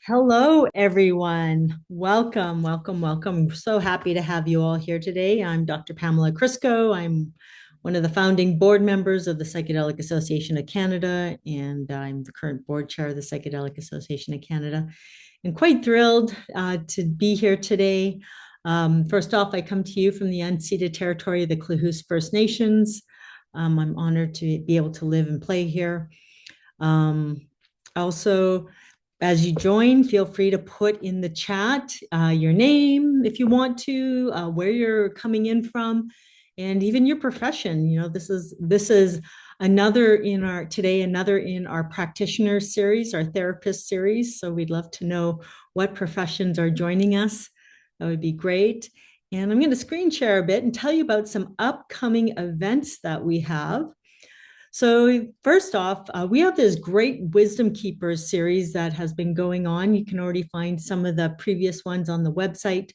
Hello, everyone. Welcome, welcome, welcome. So happy to have you all here today. I'm Dr. Pamela Crisco. I'm one of the founding board members of the Psychedelic Association of Canada, and I'm the current board chair of the Psychedelic Association of Canada. And quite thrilled to be here today. First off, I come to you from the unceded territory of the Klahoose First Nations. I'm honored to be able to live and play here. Also, as you join, feel free to put in the chat your name if you want to, where you're coming in from, and even your profession. This is another in our practitioner series, our therapist series. So we'd love to know what professions are joining us. That would be great. And I'm going to screen share a bit and tell you about some upcoming events that we have. So, first off, we have this great Wisdom Keepers series that has been going on. You can already find some of the previous ones on the website.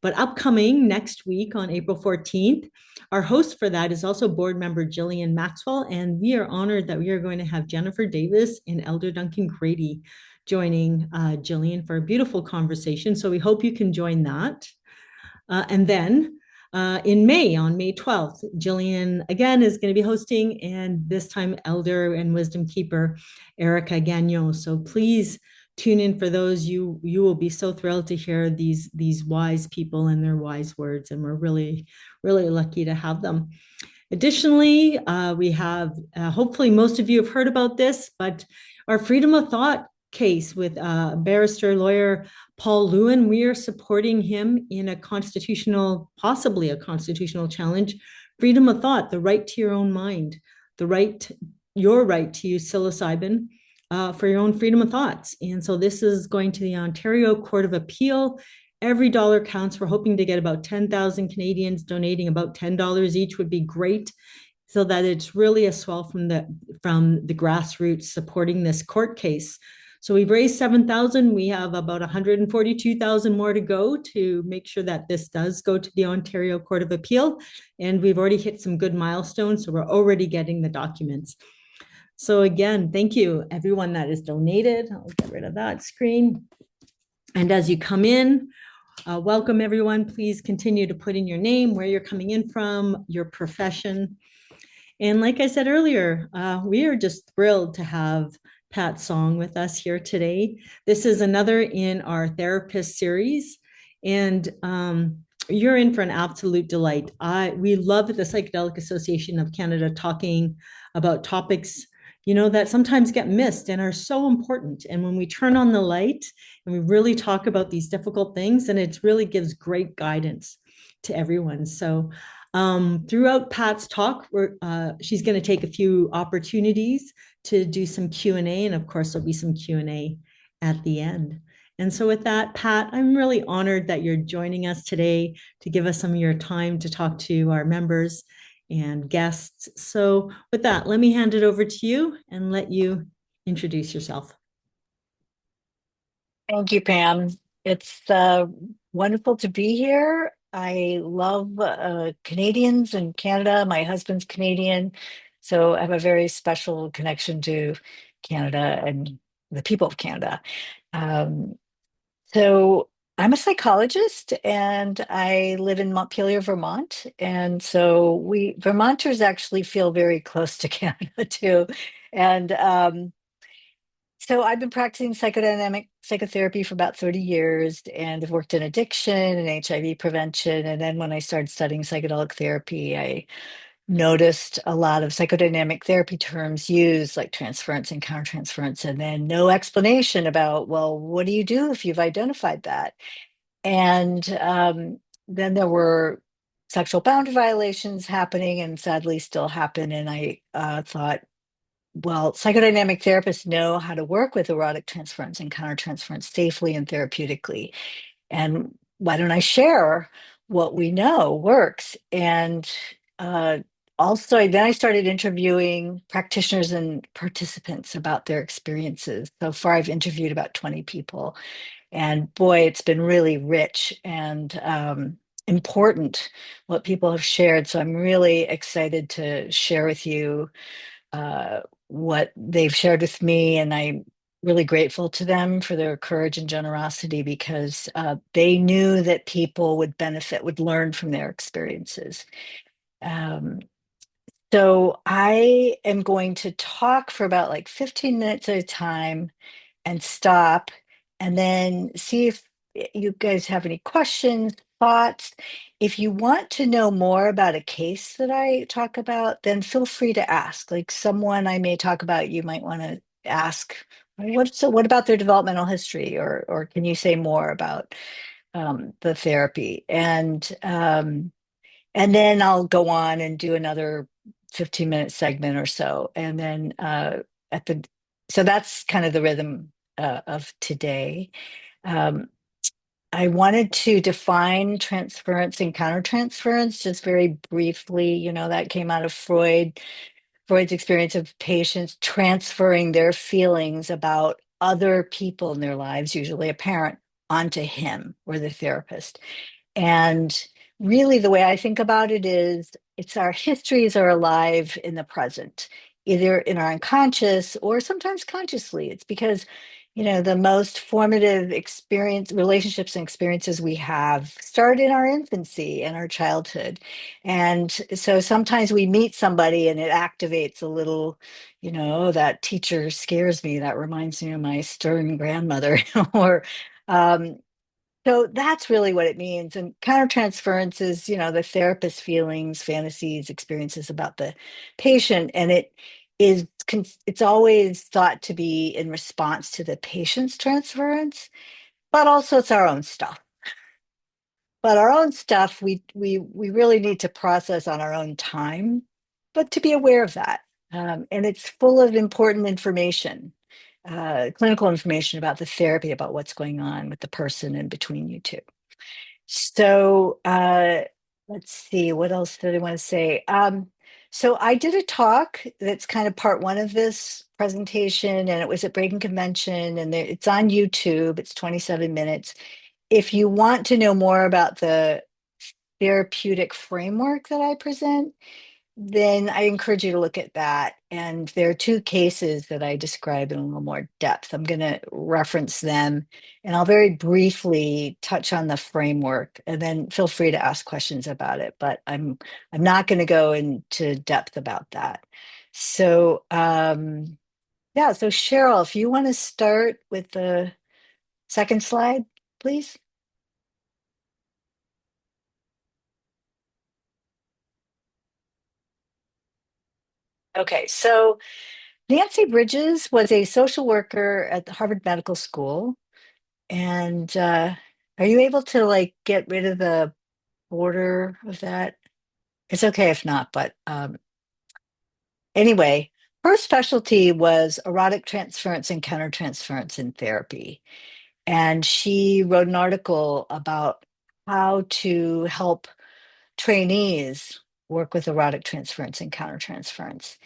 But upcoming next week on April 14th, our host for that is also board member Jillian Maxwell. And we are honored that we are going to have Jennifer Davis and Elder Duncan Grady joining Jillian for a beautiful conversation. So, we hope you can join that. And then in May, on May 12th, Jillian again is going to be hosting, and this time Elder and Wisdom Keeper Erica Gagnon. So please tune in for those. You will be so thrilled to hear these wise people and their wise words, and we're really lucky to have them. Additionally, we have hopefully most of you have heard about this, but our freedom of thought case with barrister lawyer Paul Lewin. We are supporting him in possibly a constitutional challenge, freedom of thought, the right to your own mind, your right to use psilocybin for your own freedom of thoughts. And so this is going to the Ontario Court of Appeal. Every dollar counts. We're hoping to get about 10,000 Canadians donating about $10 each would be great, so that it's really a swell from the grassroots supporting this court case. So we've raised 7,000. We have about 142,000 more to go to make sure that this does go to the Ontario Court of Appeal. And we've already hit some good milestones, so we're already getting the documents. So again, thank you, everyone that is donated. I'll get rid of that screen. And as you come in, welcome everyone. Please continue to put in your name, where you're coming in from, your profession. And like I said earlier, we are just thrilled to have Pat Song with us here today. This is another in our therapist series, and you're in for an absolute delight. We love the Psychedelic Association of Canada talking about topics that sometimes get missed and are so important. And when we turn on the light and we really talk about these difficult things, and it really gives great guidance to everyone. So throughout Pat's talk, she's going to take a few opportunities to do some Q&A, and of course there'll be some Q&A at the end. And so with that, Pat, I'm really honored that you're joining us today to give us some of your time to talk to our members and guests. So with that, let me hand it over to you and let you introduce yourself. Thank you, Pam. It's wonderful to be here. I love Canadians and Canada. My husband's Canadian, so I have a very special connection to Canada and the people of Canada. Um, so I'm a psychologist and I live in Montpelier, Vermont. And so we Vermonters actually feel very close to Canada too. And so I've been practicing psychodynamic psychotherapy for about 30 years and have worked in addiction and HIV prevention. And then when I started studying psychedelic therapy, I noticed a lot of psychodynamic therapy terms used like transference and countertransference, and then no explanation about, well, what do you do if you've identified that? And then there were sexual boundary violations happening and sadly still happen. And I thought, well, psychodynamic therapists know how to work with erotic transference and countertransference safely and therapeutically. And why don't I share what we know works? And also, then I started interviewing practitioners and participants about their experiences. So far, I've interviewed about 20 people. And boy, it's been really rich and important what people have shared. So I'm really excited to share with you what they've shared with me. And I really grateful to them for their courage and generosity because they knew that people would benefit, would learn from their experiences. Um, so I am going to talk for about like 15 minutes at a time and stop and then see if you guys have any questions, thoughts. If you want to know more about a case that I talk about, then feel free to ask. Like someone I may talk about, you might want to ask, what about their developmental history? Or can you say more about the therapy? And then I'll go on and do another 15-minute segment or so. And then at the so that's kind of the rhythm of today. Um, I wanted to define transference and countertransference just very briefly. That came out of Freud's experience of patients transferring their feelings about other people in their lives, usually a parent, onto him or the therapist. And really, the way I think about it is it's our histories are alive in the present, either in our unconscious or sometimes consciously. It's because, the most formative relationships and experiences we have start in our infancy and our childhood. And so sometimes we meet somebody and it activates a little, that teacher scares me. That reminds me of my stern grandmother, or, so that's really what it means. And countertransference is, the therapist's feelings, fantasies, experiences about the patient. And it's always thought to be in response to the patient's transference, but also it's our own stuff. But our own stuff, we really need to process on our own time, but to be aware of that. And it's full of important information, clinical information about the therapy, about what's going on with the person and between you two. So let's see, what else did I want to say? So I did a talk that's kind of part one of this presentation, and it was at Breaking Convention, and it's on YouTube. It's 27 minutes. If you want to know more about the therapeutic framework that I present, then I encourage you to look at that. And there are two cases that I describe in a little more depth. I'm going to reference them and I'll very briefly touch on the framework and then feel free to ask questions about it. But I'm not going to go into depth about that. So yeah, so Cheryl, if you want to start with the second slide, please. Okay, so Nancy Bridges was a social worker at the Harvard Medical School. And are you able to like get rid of the border of that? It's okay if not, but anyway, her specialty was erotic transference and countertransference in therapy. And she wrote an article about how to help trainees work with erotic transference and countertransference.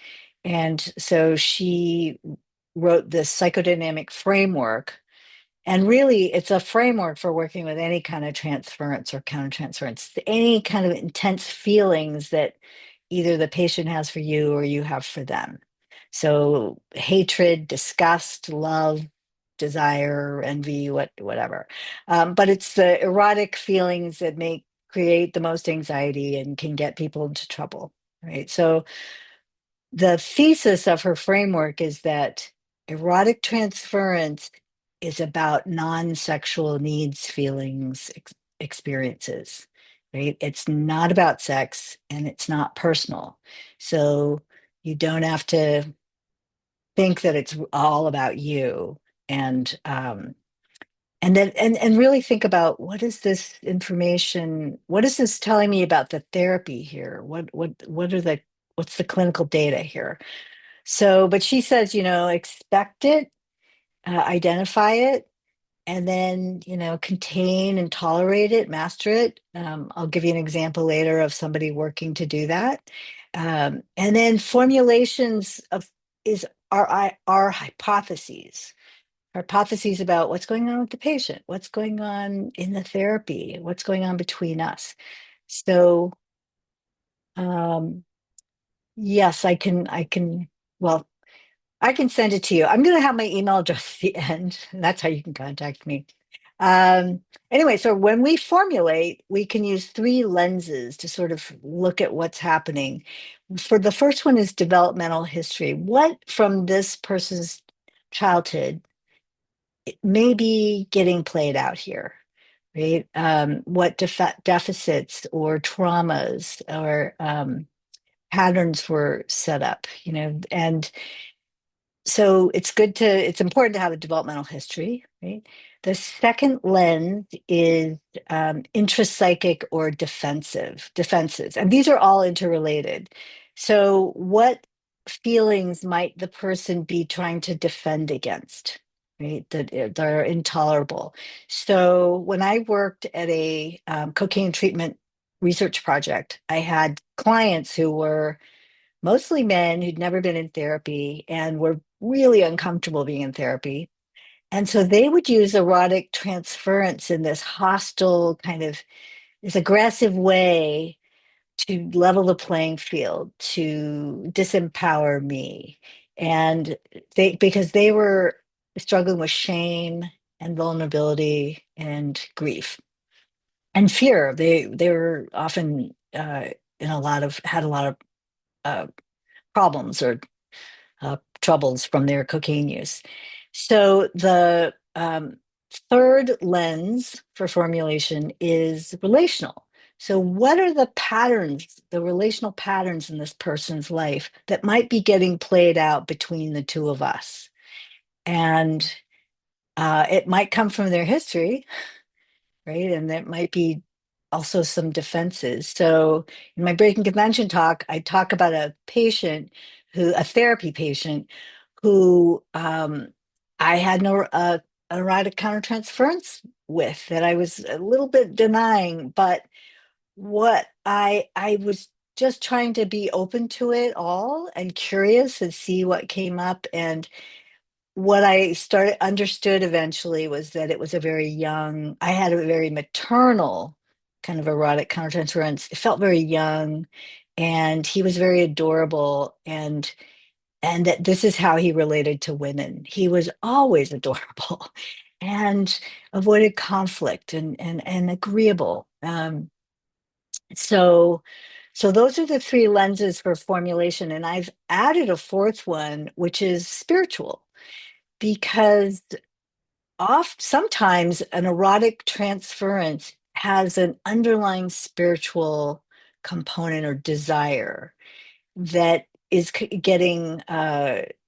And so she wrote this psychodynamic framework. And really, it's a framework for working with any kind of transference or countertransference, any kind of intense feelings that either the patient has for you or you have for them. So hatred, disgust, love, desire, envy, whatever. But it's the erotic feelings that create the most anxiety and can get people into trouble, right? So the thesis of her framework is that erotic transference is about non-sexual needs, feelings, experiences, right? It's not about sex and it's not personal. So you don't have to think that it's all about you and then and really think about what is this telling me about the therapy here? What's the clinical data here? So, but she says, expect it, identify it, and then, contain and tolerate it, master it. I'll give you an example later of somebody working to do that. And then formulations of is our hypotheses about what's going on with the patient, what's going on in the therapy, what's going on between us. So, um, yes, well, I can send it to you. I'm going to have my email address at the end, and that's how you can contact me. Um, anyway, so when we formulate, we can use three lenses to sort of look at what's happening. For the first one is developmental history. What from this person's childhood may be getting played out here, right? What deficits or traumas or patterns were set up, and so it's important to have a developmental history, right? The second lens is intrapsychic or defenses, and these are all interrelated. So what feelings might the person be trying to defend against, right? That are intolerable. So when I worked at a cocaine treatment research project, I had clients who were mostly men who'd never been in therapy and were really uncomfortable being in therapy. And so they would use erotic transference in this hostile kind of this aggressive way to level the playing field, to disempower me. And because they were struggling with shame and vulnerability and grief and fear. They were often in had a lot of uh, problems or troubles from their cocaine use. So the third lens for formulation is relational. So, what are the patterns, the relational patterns in this person's life that might be getting played out between the two of us? And it might come from their history, right? And there might be also some defenses. So, in my breaking convention talk, I talk about a therapy patient who I had an erotic countertransference with that I was a little bit denying, but what I was just trying to be open to it all and curious and see what came up. And what I started understood eventually was that it was I had a very maternal kind of erotic countertransference. It felt very young, and he was very adorable, and that this is how he related to women. He was always adorable and avoided conflict and agreeable. So so those are the three lenses for formulation, and I've added a fourth one, which is spiritual, because sometimes an erotic transference has an underlying spiritual component or desire that getting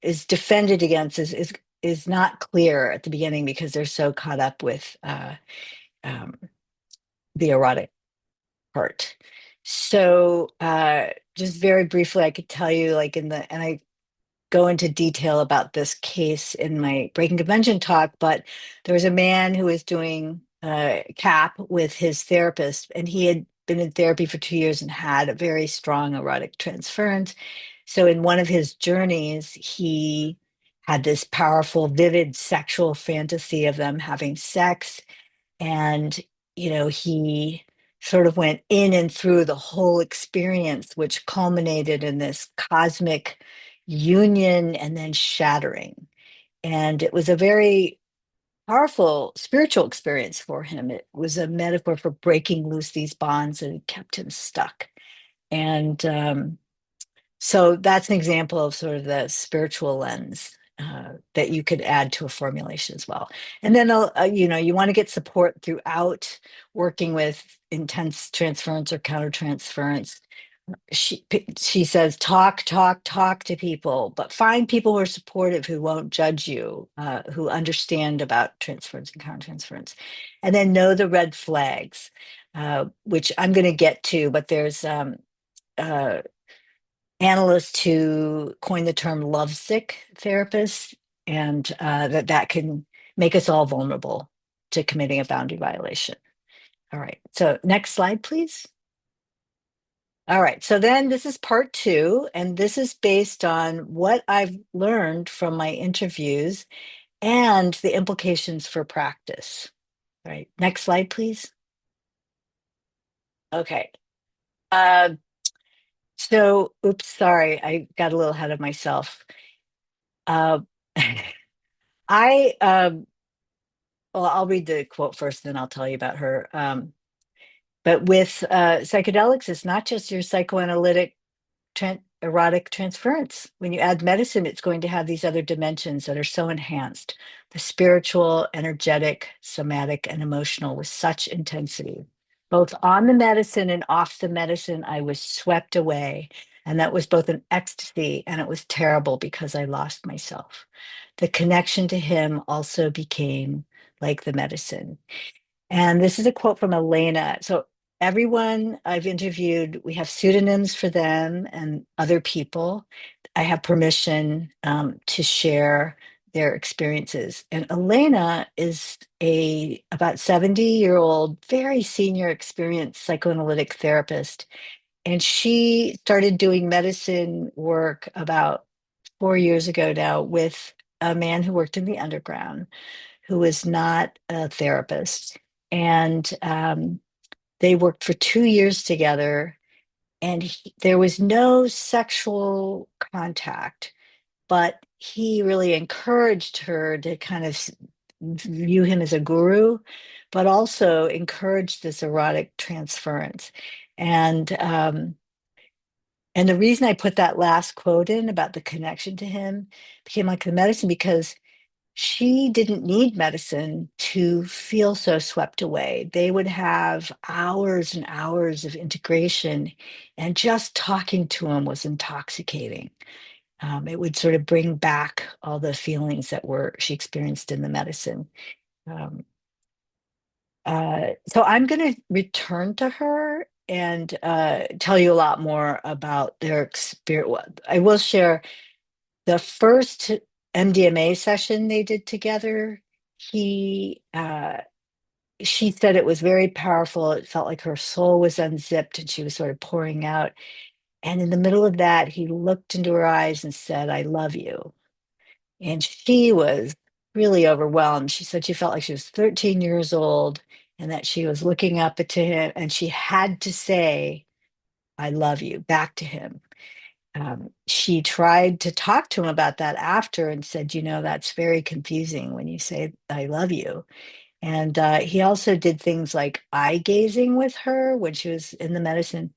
is defended against is not clear at the beginning because they're so caught up with um, the erotic part. So just very briefly, I could tell you, like and I go into detail about this case in my Breaking Convention talk, but there was a man who was doing CAP with his therapist, and he had been in therapy for 2 years and had a very strong erotic transference. So, in one of his journeys, he had this powerful, vivid sexual fantasy of them having sex. And, he sort of went in and through the whole experience, which culminated in this cosmic union and then shattering. And it was a very powerful spiritual experience for him. It was a metaphor for breaking loose these bonds that had kept him stuck. And so that's an example of sort of the spiritual lens that you could add to a formulation as well. And then, you want to get support throughout working with intense transference or countertransference. She says, talk to people, but find people who are supportive, who won't judge you, who understand about transference and countertransference. And then know the red flags, which I'm going to get to, but there's uh, analysts who coined the term lovesick therapists, and that can make us all vulnerable to committing a boundary violation. All right, so next slide, please. All right, so then this is part two, and this is based on what I've learned from my interviews and the implications for practice. All right, next slide, please. Okay. Uh, oops, sorry, I got a little ahead of myself. Uh, I well, I'll read the quote first, then I'll tell you about her. But with psychedelics, it's not just your psychoanalytic erotic transference. When you add medicine, it's going to have these other dimensions that are so enhanced, the spiritual, energetic, somatic, and emotional with such intensity. Both on the medicine and off the medicine, I was swept away. And that was both an ecstasy and it was terrible because I lost myself. The connection to him also became like the medicine. And this is a quote from Elena. So, everyone I've interviewed, we have pseudonyms for them and other people. I have permission to share their experiences. And Elena is a about 70-year-old, very senior experienced psychoanalytic therapist. And she started doing medicine work about 4 years ago now with a man who worked in the underground who is not a therapist. And they worked for 2 years together, and there was no sexual contact, but he really encouraged her to kind of view him as a guru, but also encouraged this erotic transference. And and the reason I put that last quote in about the connection to him became like the medicine because she didn't need medicine to feel so swept away. They would have hours and hours of integration, and just talking to him was intoxicating. It would sort of bring back all the feelings that were she experienced in the medicine. Um, so I'm going to return to her and tell you a lot more about their experience. I will share the first MDMA session they did together. He, she said it was very powerful. It felt like her soul was unzipped and she was sort of pouring out. And in the middle of that, he looked into her eyes and said, "I love you." And she was really overwhelmed. She said she felt like she was 13 years old and that she was looking up to him and she had to say, "I love you," back to him. She tried to talk to him about that after and said, that's very confusing when you say, "I love you." And he also did things like eye gazing with her when she was in the medicine,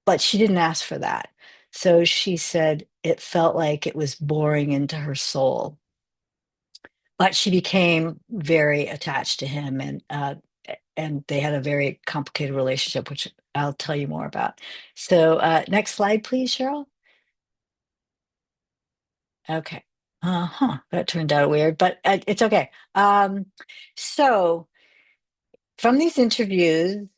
but she didn't ask for that. So she said it felt like it was boring into her soul. But she became very attached to him, and they had a very complicated relationship, which I'll tell you more about. So next slide, please, Cheryl. Okay. Uh-huh. That turned out weird, but it's okay. So from these interviews,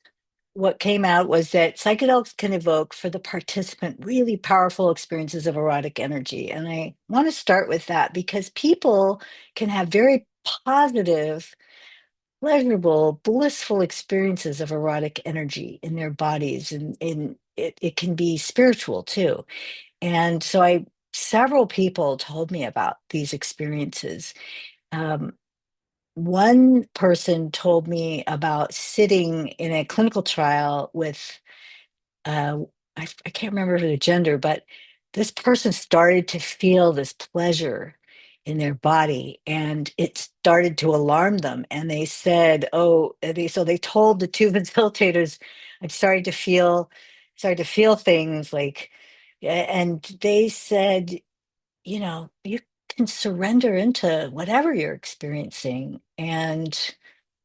what came out was that psychedelics can evoke for the participant really powerful experiences of erotic energy. And I want to start with that because people can have very positive, pleasurable, blissful experiences of erotic energy in their bodies. And it can be spiritual too. And so several people told me about these experiences. Um, one person told me about sitting in a clinical trial with, uh, I can't remember the gender, but this person started to feel this pleasure in their body and it started to alarm them. And they said, so they told the two facilitators, I'm started to feel things like, and they said, you can surrender into whatever you're experiencing. And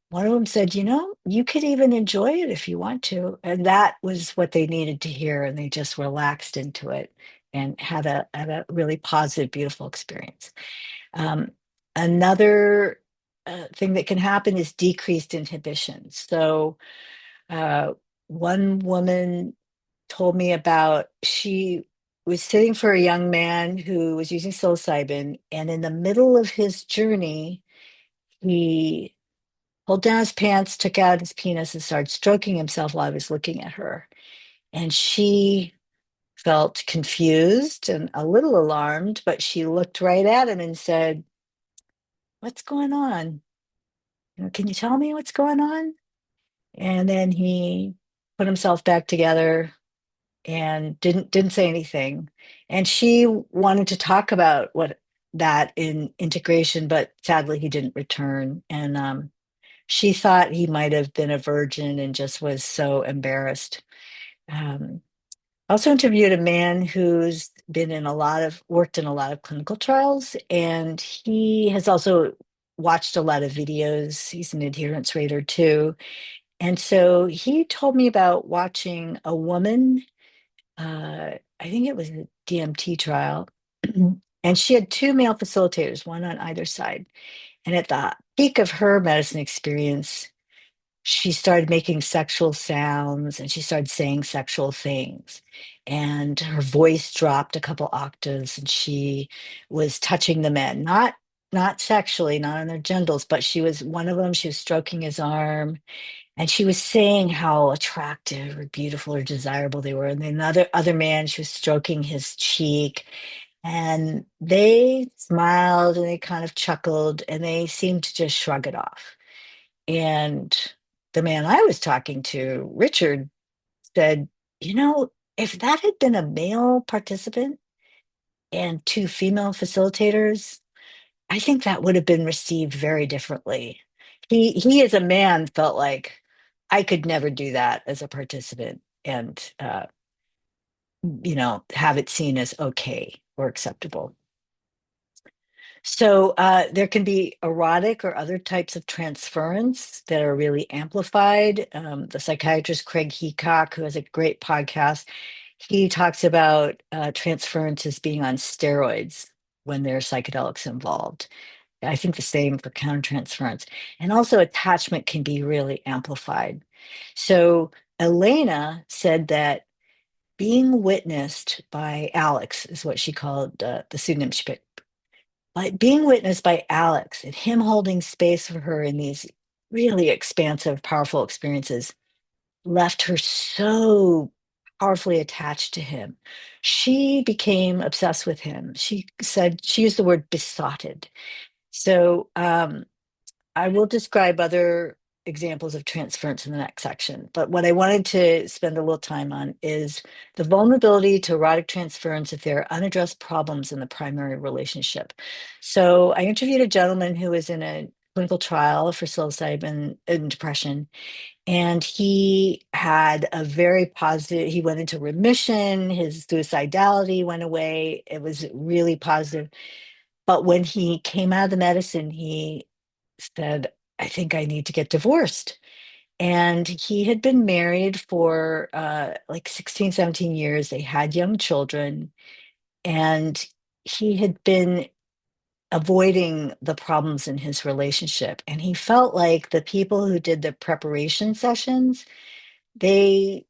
one of them said, you could even enjoy it if you want to. And that was what they needed to hear. And they just relaxed into it and had a really positive, beautiful experience. Um, Another thing that can happen is decreased inhibition. So uh, one woman told me about she was sitting for a young man who was using psilocybin, and in the middle of his journey, he pulled down his pants, took out his penis, and started stroking himself while I was looking at her. And she felt confused and a little alarmed, but she looked right at him and said, "What's going on? Can you tell me what's going on?" And then he put himself back together and didn't say anything. And she wanted to talk about that in integration, but sadly he didn't return. And she thought he might have been a virgin and just was so embarrassed. Um, also interviewed a man who's been in a lot of worked in a lot of clinical trials, and he has also watched a lot of videos. He's an adherence rater too. And so he told me about watching a woman, I think it was a DMT trial, and she had two male facilitators, one on either side. And at the peak of her medicine experience, she started making sexual sounds and she started saying sexual things. And her voice dropped a couple octaves and she was touching the men, not sexually, not on their genitals, but she was one of them, she was stroking his arm and she was saying how attractive or beautiful or desirable they were. And then another other man, she was stroking his cheek. And they smiled and they kind of chuckled and they seemed to just shrug it off. And the man I was talking to, Richard, said, if that had been a male participant and two female facilitators, I think that would have been received very differently. He as a man felt like I could never do that as a participant and have it seen as okay or acceptable. So there can be erotic or other types of transference that are really amplified. The psychiatrist Craig Heacock, who has a great podcast, he talks about transference as being on steroids when there are psychedelics involved. I think the same for countertransference. And also attachment can be really amplified. So Elena said that being witnessed by Alex is what she called the pseudonym she picked, like being witnessed by Alex and him holding space for her in these really expansive, powerful experiences left her so powerfully attached to him. She became obsessed with him. She said, she used the word besotted. So I will describe other examples of transference in the next section. But what I wanted to spend a little time on is the vulnerability to erotic transference if there are unaddressed problems in the primary relationship. So I interviewed a gentleman who was in a clinical trial for psilocybin and depression, and he had a very positive, he went into remission, his suicidality went away. It was really positive. But when he came out of the medicine, he said, I think I need to get divorced. And he had been married for like 16, 17 years. They had young children, and he had been avoiding the problems in his relationship. And he felt like the people who did the preparation sessions, they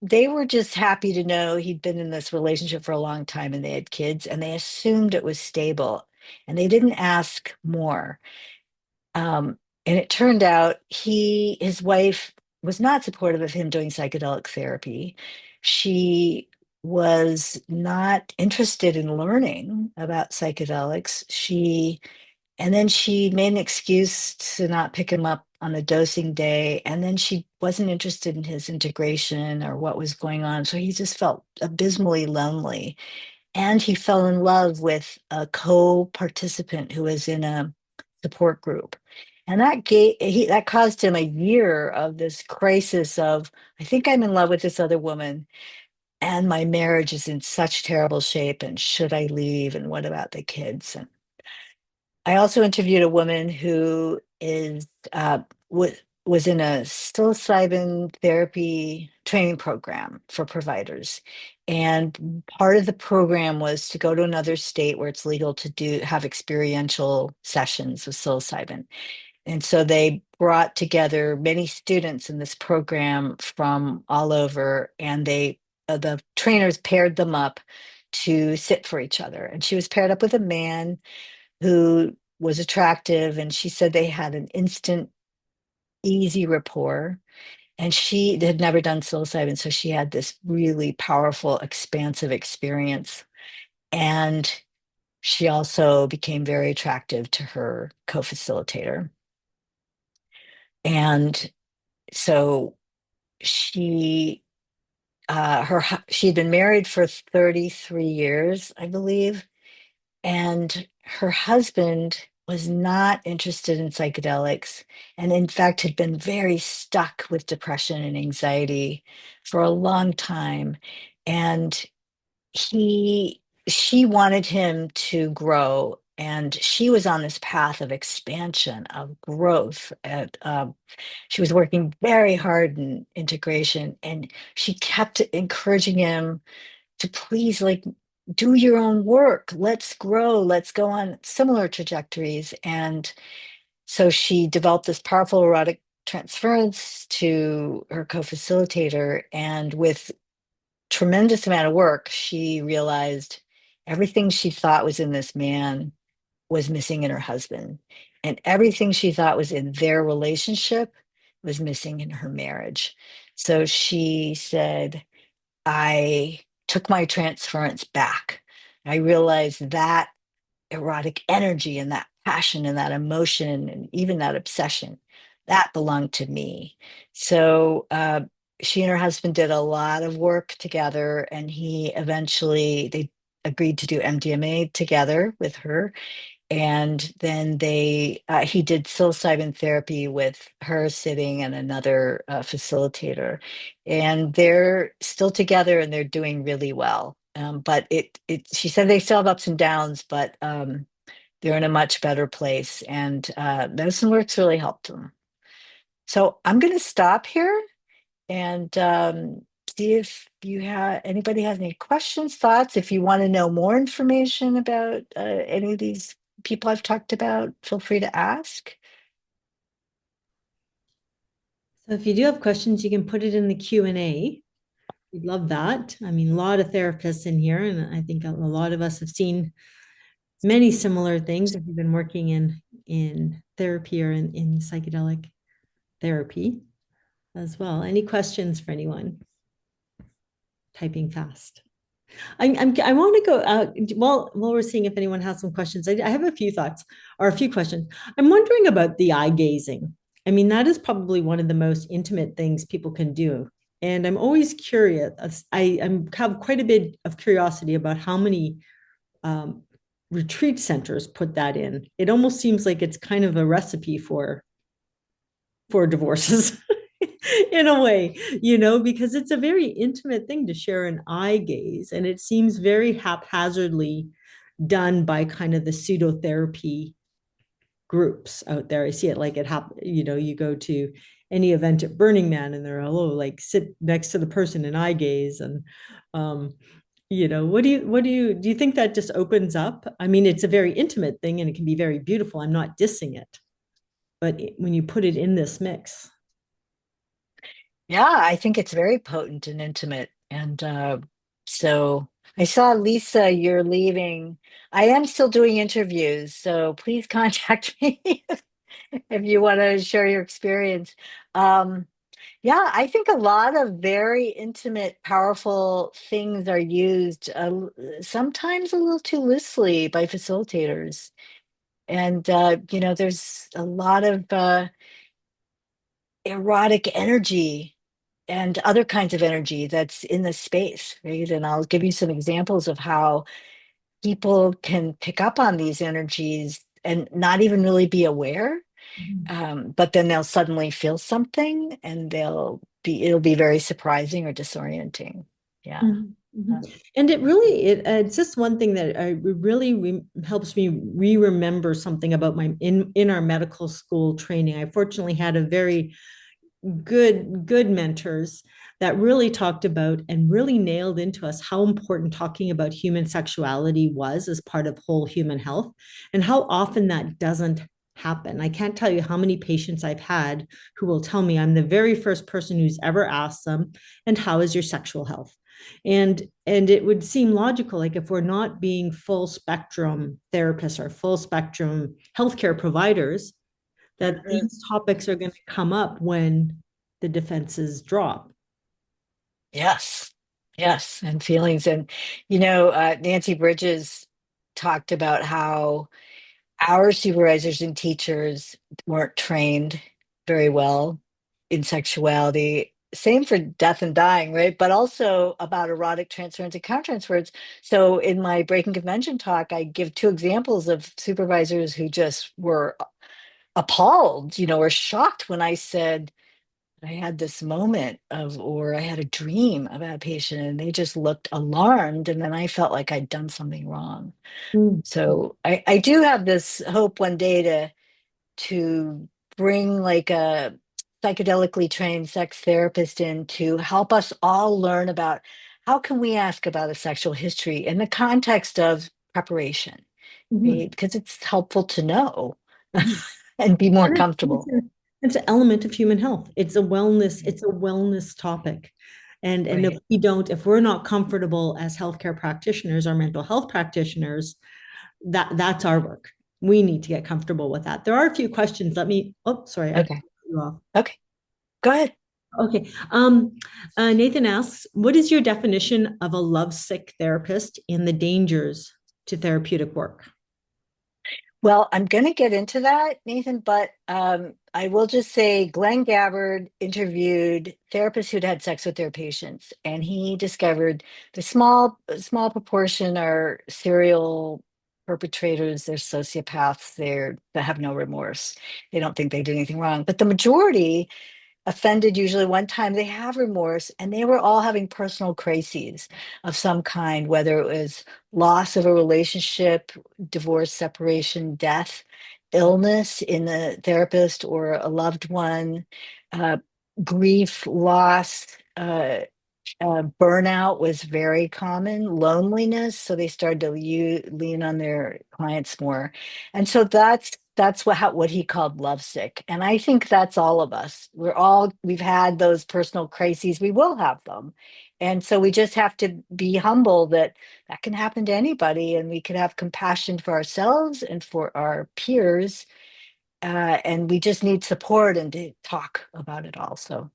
they were just happy to know he'd been in this relationship for a long time and they had kids and they assumed it was stable and they didn't ask more. And it turned out his wife was not supportive of him doing psychedelic therapy. She was not interested in learning about psychedelics. And then she made an excuse to not pick him up on a dosing day. And then she wasn't interested in his integration or what was going on. So he just felt abysmally lonely. And he fell in love with a co-participant who was in a support group. And that caused him a year of this crisis of, I think I'm in love with this other woman, and my marriage is in such terrible shape, and should I leave? And what about the kids? And I also interviewed a woman who was in a psilocybin therapy training program for providers. And part of the program was to go to another state where it's legal to have experiential sessions with psilocybin. And so they brought together many students in this program from all over, and the trainers paired them up to sit for each other. And she was paired up with a man who was attractive, and she said they had an instant, easy rapport. And she had never done psilocybin, so she had this really powerful, expansive experience. And she also became very attractive to her co-facilitator. And so she she had been married for 33 years, I believe, and her husband was not interested in psychedelics and, in fact, had been very stuck with depression and anxiety for a long time. And he, she wanted him to grow. And she was on this path of expansion, of growth. She was working very hard in integration, and she kept encouraging him to please, like, do your own work, let's grow, let's go on similar trajectories. And so she developed this powerful erotic transference to her co-facilitator, and with tremendous amount of work she realized everything she thought was in this man was missing in her husband, and everything she thought was in their relationship was missing in her marriage. So she said, I took my transference back. I realized that erotic energy and that passion and that emotion and even that obsession, that belonged to me. So she and her husband did a lot of work together, and they agreed to do MDMA together with her. And then he did psilocybin therapy with her sitting and another facilitator, and they're still together and they're doing really well. But she said they still have ups and downs, but they're in a much better place, and medicine works really helped them. So I'm going to stop here and see if anybody has any questions, thoughts. If you want to know more information about any of these people I've talked about, feel free to ask. So if you do have questions, you can put it in the Q&A. We'd love that. I mean, a lot of therapists in here, and I think a lot of us have seen many similar things if you've been working in therapy or in psychedelic therapy as well. Any questions for anyone? Typing fast. I want to go out while we're seeing if anyone has some questions. I have a few thoughts or a few questions. I'm wondering about the eye gazing. I mean, that is probably one of the most intimate things people can do. And I'm always curious. Have quite a bit of curiosity about how many um, retreat centers put that in. It almost seems like it's kind of a recipe for divorces in a way, because it's a very intimate thing to share an eye gaze. And it seems very haphazardly done by kind of the pseudotherapy groups out there. I see it like it happen, you go to any event at Burning Man and they're hello, like sit next to the person and eye gaze. And what do you think that just opens up? I mean, it's a very intimate thing and it can be very beautiful. I'm not dissing it, but when you put it in this mix. Yeah, I think it's very potent and intimate. And so I saw, Lisa, you're leaving. I am still doing interviews, so please contact me if you want to share your experience. Um, yeah, I think a lot of very intimate, powerful things are used sometimes a little too loosely by facilitators. And, there's a lot of erotic energy and other kinds of energy that's in the space, right? And I'll give you some examples of how people can pick up on these energies and not even really be aware. But then they'll suddenly feel something and it'll be very surprising or disorienting. Yeah. Mhm, mhm. And it's just one thing that helps me remember something about my in our medical school training. I fortunately had a very good mentors that really talked about and really nailed into us how important talking about human sexuality was as part of whole human health and how often that doesn't happen. I can't tell you how many patients I've had who will tell me I'm the very first person who's ever asked them, and how is your sexual health? And it would seem logical, like if we're not being full spectrum therapists or full spectrum healthcare providers, that Mhm. these topics are going to come up when the defenses drop. Yes. Yes. And feelings. And, Nancy Bridges talked about how our supervisors and teachers weren't trained very well in sexuality. same for death and dying, right? But also about erotic transference and countertransference. So in my breaking convention talk, I give two examples of supervisors who just were appalled, or shocked when I said I had this moment of, or I had a dream about a patient, and they just looked alarmed. And then I felt like I'd done something wrong. Mm. So I do have this hope one day to bring like a psychedelically trained sex therapist in to help us all learn about how can we ask about a sexual history in the context of preparation, Mhm. right? Because it's helpful to know Mhm. and be more And comfortable. it's an element of human health. Right. It's a wellness topic. And Right. if we're not comfortable as healthcare practitioners or mental health practitioners, that's our work. We need to get comfortable with that. There are a few questions. Sorry, I cut Okay. you off. Okay. Go ahead. Okay. Nathan asks, what is your definition of a lovesick therapist and the dangers to therapeutic work? Well, I'm going to get into that, Nathan, but I will just say Glenn Gabbard interviewed therapists who'd had sex with their patients, and he discovered the small proportion are serial perpetrators, they're sociopaths, they have no remorse. They don't think they did anything wrong. But the majority offended usually one time, they have remorse, and they were all having personal crises of some kind, whether it was loss of a relationship, divorce, separation, death, illness in the therapist or a loved one, uh, grief, loss, burnout was very common, loneliness. So they started to lean on their clients more, and so that's what he called lovesick. And I think that's all of us. We've had those personal crises. We will have them, and so we just have to be humble that that can happen to anybody, and we can have compassion for ourselves and for our peers. And we just need support and to talk about it also.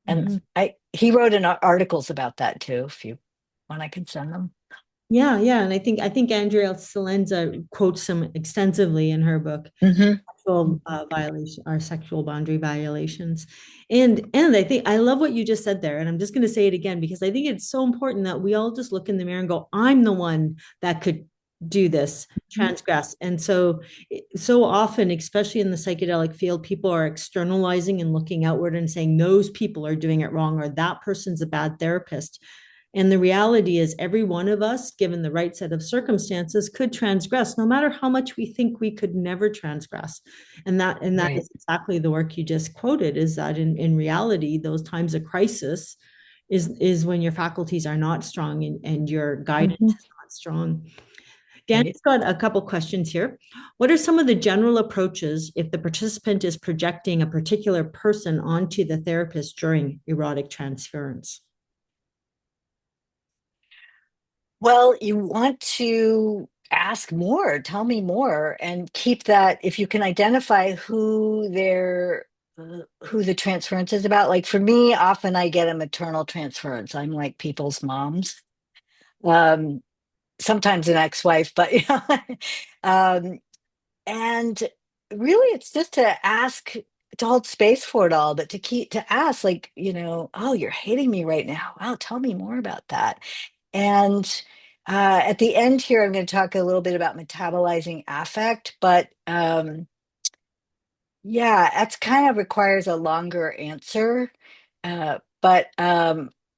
And Mhm. he wrote articles about that too, if you want, I can send them. Yeah, yeah, and I think Andrea Salenza quotes them extensively in her book, Hmm. sexual violation or sexual boundary violations, and I think I love what you just said there, and I'm just going to say it again because I think it's so important that we all just look in the mirror and go, "I'm the one that could do this, transgress," and so often, especially in the psychedelic field, people are externalizing and looking outward and saying those people are doing it wrong or that person's a bad therapist. And the reality is, every one of us, given the right set of circumstances, could transgress, no matter how much we think we could never transgress. And that Right. is exactly the work you just quoted. Is that in reality, those times of crisis is when your faculties are not strong and your guidance Hmm. is not strong. Danny's Right. got a couple questions here. What are some of the general approaches if the participant is projecting a particular person onto the therapist during erotic transference? Well, you want to ask more, tell me more, and keep that. If you can identify who the transference is about. Like for me, often I get a maternal transference. I'm like people's moms. Um, Sometimes an ex-wife, but um, and really it's just to ask, to hold space for it all, but to ask, like, oh, you're hating me right now, wow, tell me more about that. And at the end here I'm going to talk a little bit about metabolizing affect, but yeah, that's kind of requires a longer answer.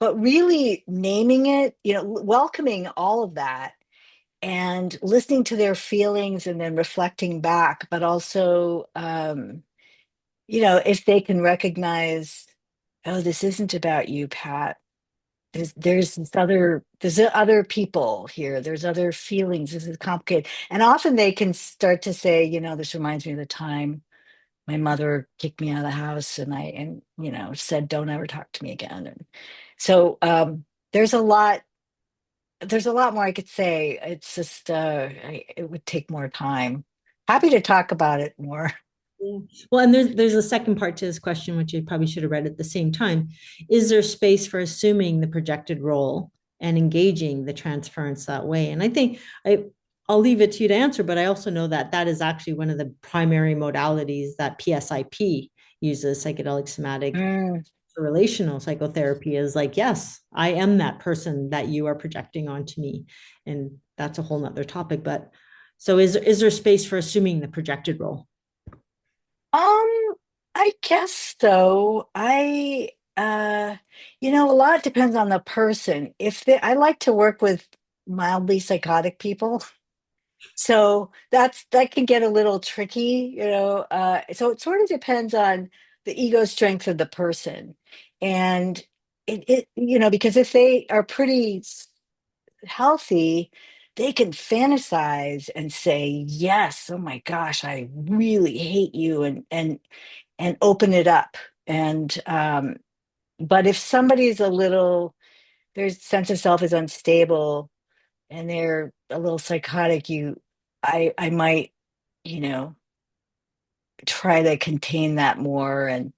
But really naming it, welcoming all of that and listening to their feelings and then reflecting back, but also, if they can recognize, oh, this isn't about you, Pat. There's other people here. There's other feelings. This is complicated. And often they can start to say, this reminds me of the time my mother kicked me out of the house and said, don't ever talk to me again. And so there's a lot there's a lot more I could say. It's just it would take more time. Happy to talk about it more. Yeah. Well, and there's a second part to this question, which you probably should have read at the same time. Is there space for assuming the projected role and engaging the transference that way? And I think I'll leave it to you to answer, but I also know that that is actually one of the primary modalities that PSIP uses, psychedelic somatic Mm, the relational psychotherapy is like, yes, I am that person that you are projecting onto me. And that's a whole nother topic. But so is there space for assuming the projected role? Um, I guess so. A lot depends on the person. I like to work with mildly psychotic people. So that can get a little tricky, so it sort of depends on the ego strength of the person. And because if they are pretty healthy, they can fantasize and say, yes, oh my gosh, I really hate you, and open it up. And but if somebody's a little, their sense of self is unstable and they're a little psychotic, I might, you know, try to contain that more, and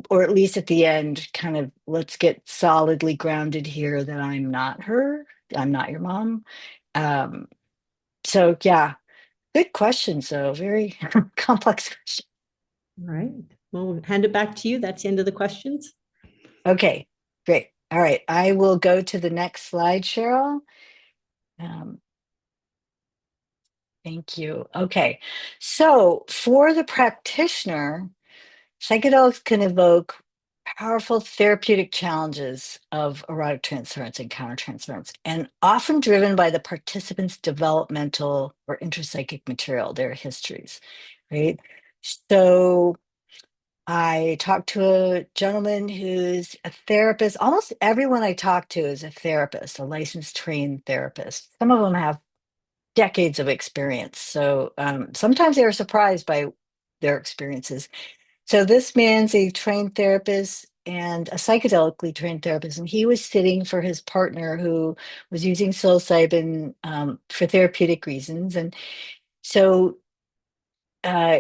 or at least at the end, kind of, let's get solidly grounded here that I'm not her, I'm not your mom. Um, so yeah, good question. So very complex question. All right. Well, hand it back to you. That's the end of the questions. Okay, great. All right, I will go to the next slide, Cheryl. Um, thank you. Okay, so for the practitioner, psychedelics can evoke powerful therapeutic challenges of erotic transference and countertransference, and often driven by the participants' developmental or intrapsychic material, their histories, right? So I talked to a gentleman who's a therapist. Almost everyone I talk to is a therapist, a licensed trained therapist. Some of them have decades of experience. So sometimes they are surprised by their experiences. So this man's a trained therapist and a psychedelically trained therapist, and he was sitting for his partner who was using psilocybin for therapeutic reasons. And so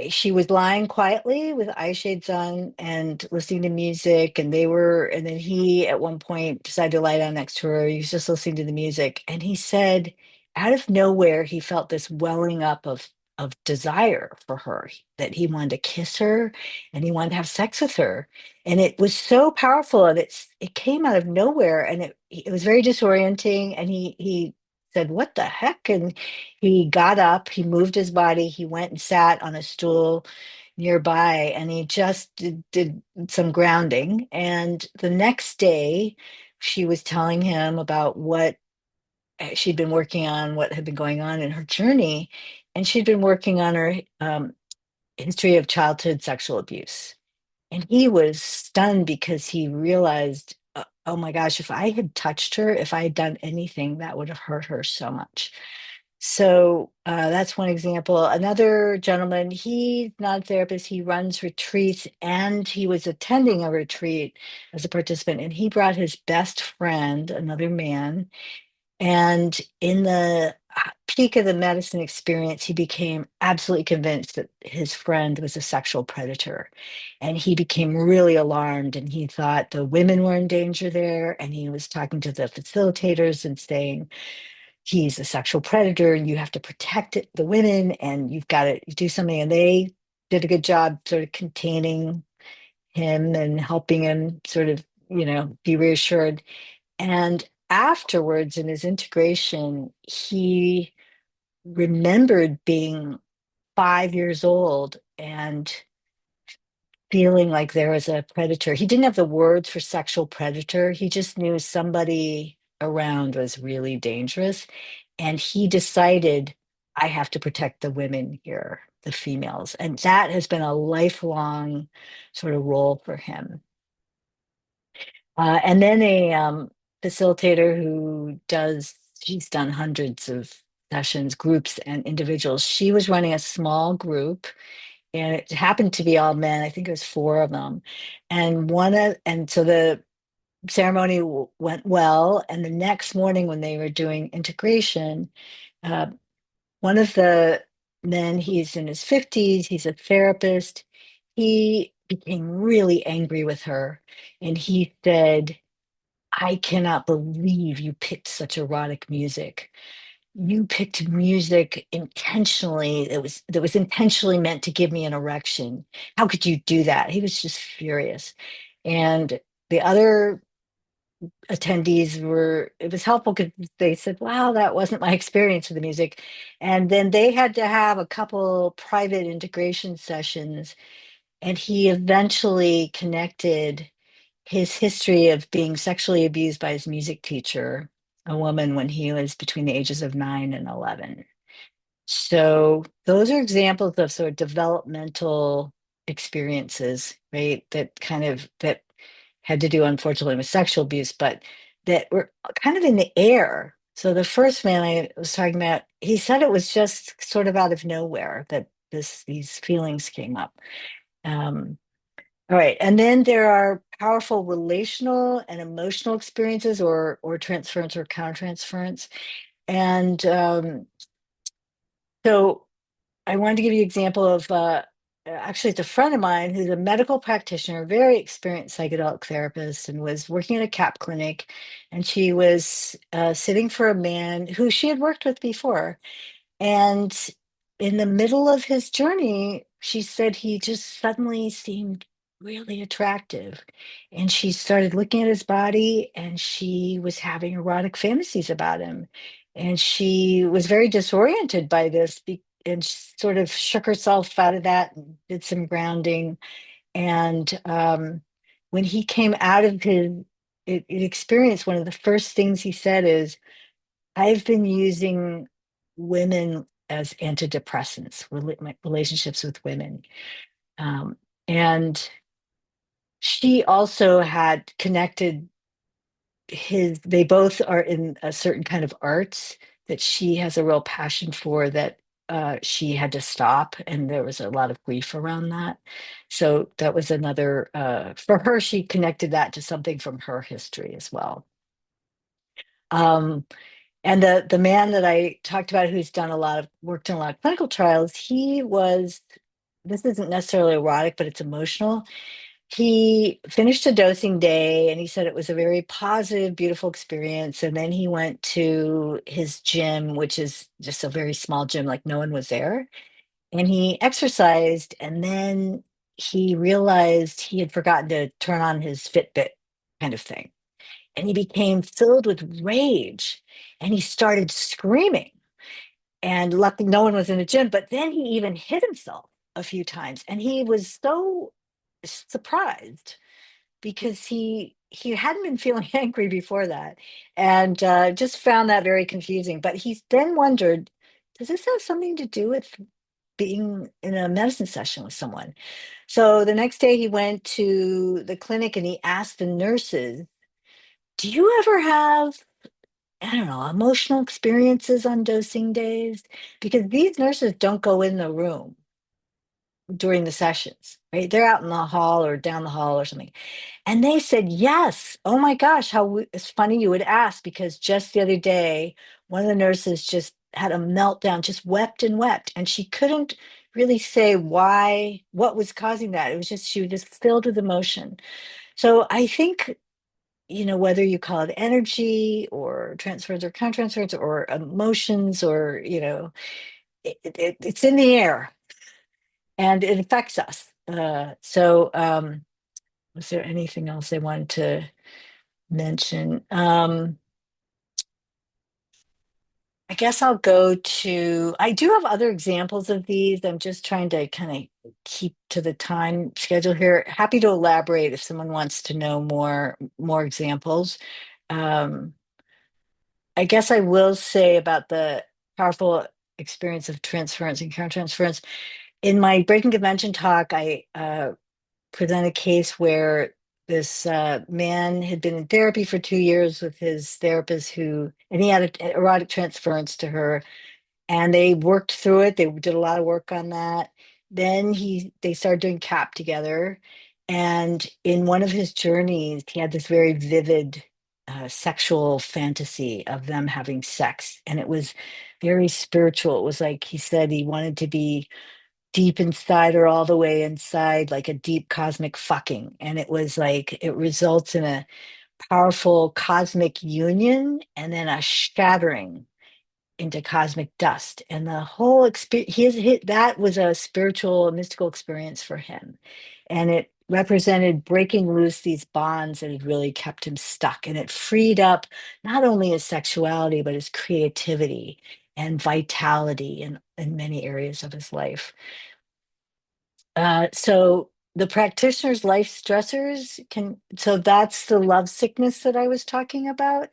she was lying quietly with eye shades on and listening to music, and then he at one point decided to lie down next to her. He was just listening to the music, and he said, out of nowhere, he felt this welling up of desire for her, that he wanted to kiss her and he wanted to have sex with her. And it was so powerful, and it came out of nowhere, and it was very disorienting. And he said, what the heck? And he got up, he moved his body, he went and sat on a stool nearby, and he just did some grounding. And the next day, she was telling him about what she'd been working on, what had been going on in her journey. And she'd been working on her history of childhood sexual abuse. And he was stunned because he realized, oh my gosh, if I had touched her, if I had done anything, that would have hurt her so much. So that's one example. Another gentleman, he's not a therapist, he runs retreats, and he was attending a retreat as a participant, and he brought his best friend, another man. And in the peak of the medicine experience, he became absolutely convinced that his friend was a sexual predator. And he became really alarmed, and he thought the women were in danger there. And he was talking to the facilitators and saying, he's a sexual predator and you have to protect the women and you've got to do something. And they did a good job sort of containing him and helping him sort of, be reassured. And afterwards, in his integration, he remembered being 5 years old and feeling like there was a predator. He didn't have the words for sexual predator. He just knew somebody around was really dangerous. And he decided, I have to protect the women here, the females. And that has been a lifelong sort of role for him. And then a facilitator she's done hundreds of sessions, groups, and individuals. She was running a small group, and it happened to be all men. I think it was four of them. And so the ceremony went well. And the next morning, when they were doing integration, uh, one of the men, he's in his 50s, he's a therapist. He became really angry with her, and he said, I cannot believe you picked such erotic music. You picked music intentionally. That was intentionally meant to give me an erection. How could you do that? He was just furious. And the other attendees were, it was helpful because they said, wow, that wasn't my experience with the music. And then they had to have a couple private integration sessions. And he eventually connected his history of being sexually abused by his music teacher, a woman, when he was between the ages of 9 and 11. So those are examples of sort of developmental experiences, right? That kind of that had to do, unfortunately, with sexual abuse, but that were kind of in the air. So the first man I was talking about, he said it was just sort of out of nowhere that these feelings came up. Um, all right, and then there are powerful relational and emotional experiences, or transference or countertransference, and so I wanted to give you an example of actually, it's a friend of mine who's a medical practitioner, very experienced psychedelic therapist, and was working at a CAP clinic. And she was sitting for a man who she had worked with before. And in the middle of his journey, she said he just suddenly seemed really attractive. And she started looking at his body and she was having erotic fantasies about him. And she was very disoriented by this and sort of shook herself out of that and did some grounding. And when he came out of it experience, one of the first things he said is, I've been using women as antidepressants, my relationships with women. Um, and she also had connected they both are in a certain kind of arts that she has a real passion for, that she had to stop. And there was a lot of grief around that. So that was another, for her, she connected that to something from her history as well. Um, And the man that I talked about, who's done a lot of worked in a lot of clinical trials, he was, this isn't necessarily erotic, but it's emotional. He finished a dosing day and he said it was a very positive, beautiful experience. And then he went to his gym, which is just a very small gym, like no one was there. And he exercised, and then he realized he had forgotten to turn on his Fitbit, kind of thing, and he became filled with rage and he started screaming. And luckily, no one was in the gym, but then he even hit himself a few times. And he was so surprised because he hadn't been feeling angry before that, and just found that very confusing. But he then wondered, does this have something to do with being in a medicine session with someone? So the next day he went to the clinic and he asked the nurses, do you ever have, I don't know, emotional experiences on dosing days? Because these nurses don't go in the room during the sessions, right? They're out in the hall or down the hall or something. And they said, yes. Oh my gosh, it's funny you would ask, because just the other day, one of the nurses just had a meltdown, just wept and wept. And she couldn't really say why, what was causing that. It was just, she was just filled with emotion. So I think, whether you call it energy or transference or countertransference or emotions, or, it's in the air and it affects us. Was there anything else I wanted to mention? I guess I do have other examples of these. I'm just trying to kind of keep to the time schedule here. Happy to elaborate if someone wants to know more examples. Um, I guess I will say about the powerful experience of transference and countertransference. In my Breaking Convention talk, I present a case where this man had been in therapy for 2 years with his therapist, and he had an erotic transference to her, and they worked through it. They did a lot of work on that. Then they started doing CAP together, and in one of his journeys, he had this very vivid sexual fantasy of them having sex, and it was very spiritual. It was like he said he wanted to be deep inside or all the way inside, like a deep cosmic fucking, and it was like it results in a powerful cosmic union and then a shattering into cosmic dust. And the whole experience, that was a spiritual, mystical experience for him. And it represented breaking loose these bonds that had really kept him stuck. And it freed up not only his sexuality, but his creativity and vitality in many areas of his life. So the practitioner's life stressors so that's the love sickness that I was talking about.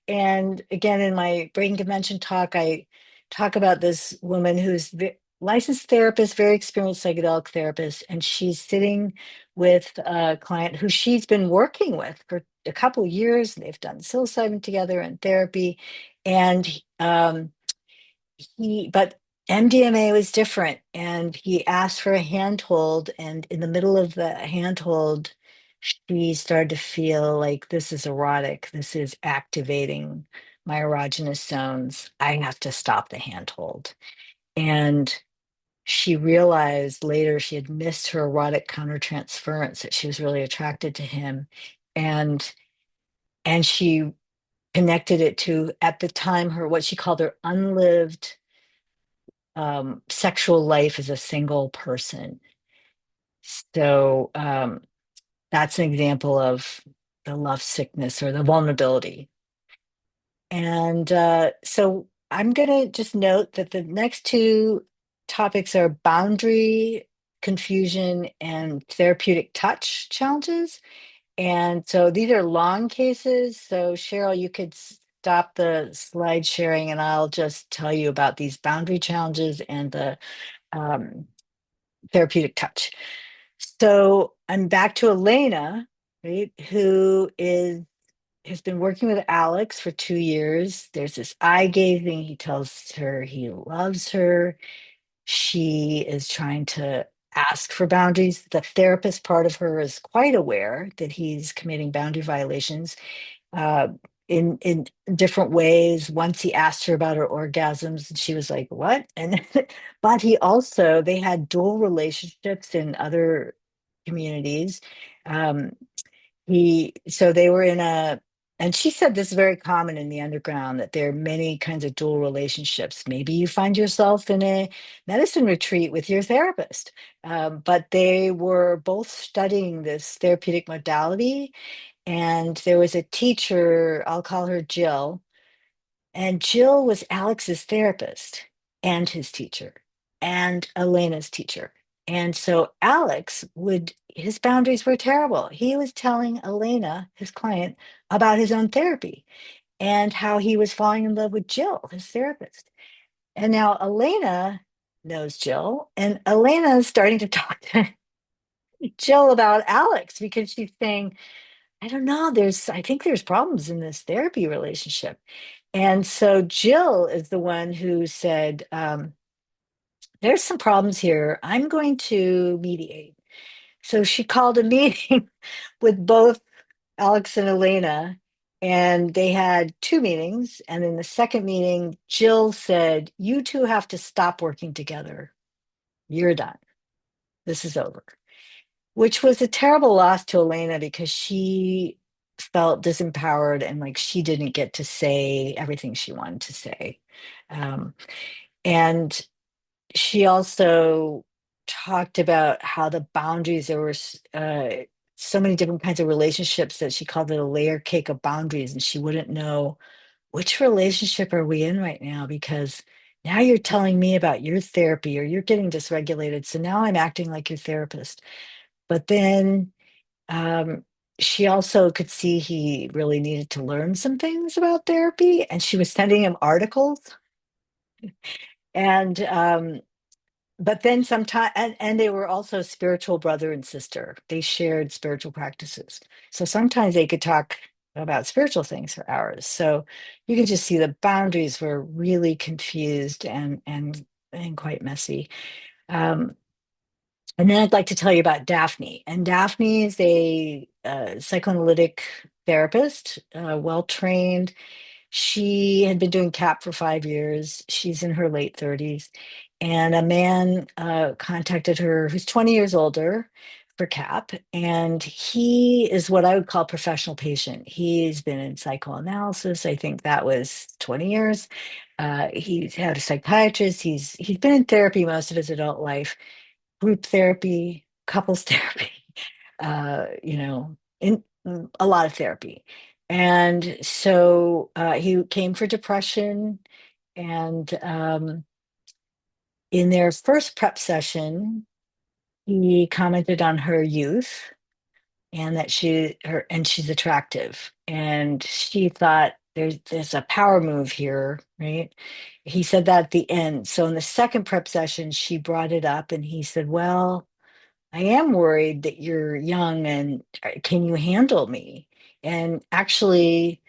And again, in my brain dimension talk, I talk about this woman who's licensed therapist, very experienced psychedelic therapist, and she's sitting with a client who she's been working with for a couple of years. They've done psilocybin together and therapy, and but MDMA was different, and he asked for a handhold, and in the middle of the handhold, she started to feel like this is erotic. This is activating my erogenous zones. I have to stop the handhold. And she realized later she had missed her erotic countertransference, that she was really attracted to him. And she connected it to, at the time, her what she called her unlived sexual life as a single person. So that's an example of the love sickness or the vulnerability. And so I'm going to just note that the next two topics are boundary confusion and therapeutic touch challenges. And so these are long cases. So Cheryl, you could stop the slide sharing and I'll just tell you about these boundary challenges and the um, therapeutic touch. So I'm back to Elena, right, who has been working with Alex for 2 years. There's this eye gazing. He tells her he loves her. She is trying to ask for boundaries. The therapist part of her is quite aware that he's committing boundary violations uh, in different ways. Once he asked her about her orgasms, and she was like, "What?" And but they had dual relationships in other communities. Um, they were in a, and she said this is very common in the underground, that there are many kinds of dual relationships. Maybe you find yourself in a medicine retreat with your therapist, but they were both studying this therapeutic modality. And there was a teacher, I'll call her Jill, and Jill was Alex's therapist and his teacher and Elena's teacher. And so his boundaries were terrible. He was telling Elena, his client, about his own therapy and how he was falling in love with Jill, his therapist. And now Elena knows Jill, and Elena is starting to talk to Jill about Alex because she's saying, I don't know, I think there's problems in this therapy relationship. And so Jill is the one who said, there's some problems here. I'm going to mediate. So she called a meeting with both Alex and Elena, and they had two meetings. And in the second meeting, Jill said, "You two have to stop working together. You're done. This is over," which was a terrible loss to Elena because she felt disempowered and like she didn't get to say everything she wanted to say. Um, and she also talked about how the boundaries, there were so many different kinds of relationships that she called it a layer cake of boundaries. And she wouldn't know which relationship are we in right now, because now you're telling me about your therapy or you're getting dysregulated. So now I'm acting like your therapist. But then um, she also could see he really needed to learn some things about therapy, and she was sending him articles. And but then sometimes, and they were also spiritual brother and sister. They shared spiritual practices. So sometimes they could talk about spiritual things for hours. So you can just see the boundaries were really confused and quite messy. Um, And then I'd like to tell you about Daphne. And Daphne is a psychoanalytic therapist, well trained. She had been doing CAP for 5 years. She's in her late 30s. And a man contacted her who's 20 years older for CAP. And he is what I would call professional patient. He's been in psychoanalysis. I think that was 20 years. He's had a psychiatrist. He's been in therapy most of his adult life, group therapy, couples therapy, in a lot of therapy. And so he came for depression. And in their first prep session, he commented on her youth and that she's attractive. And she thought there's a power move here, right? He said that at the end. So in the second prep session, she brought it up and he said, well, I am worried that you're young and can you handle me? And actually,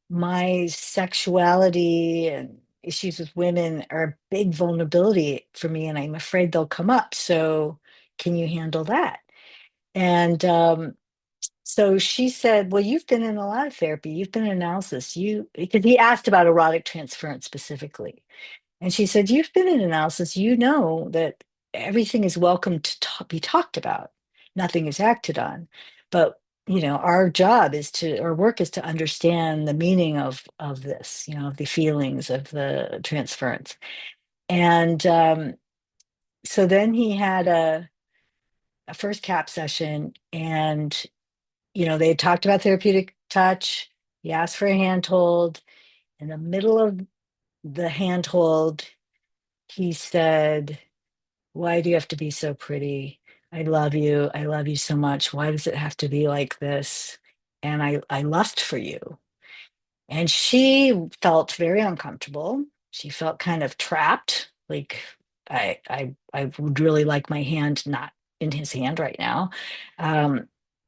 my sexuality and issues with women are a big vulnerability for me, and I'm afraid they'll come up. So, can you handle that? And so she said, well, you've been in a lot of therapy, you've been in analysis. Because he asked about erotic transference specifically. And she said, you've been in analysis, you know that everything is welcome to be talked about. Nothing is acted on. But our work is to understand the meaning of this, of the feelings of the transference. And so then he had a first cap session, and they had talked about therapeutic touch. He asked for a handhold. In the middle of the handhold, he said, why do you have to be so pretty? I love you. I love you so much. Why does it have to be like this? And I lust for you. And she felt very uncomfortable. She felt kind of trapped. Like I would really like my hand not in his hand right now.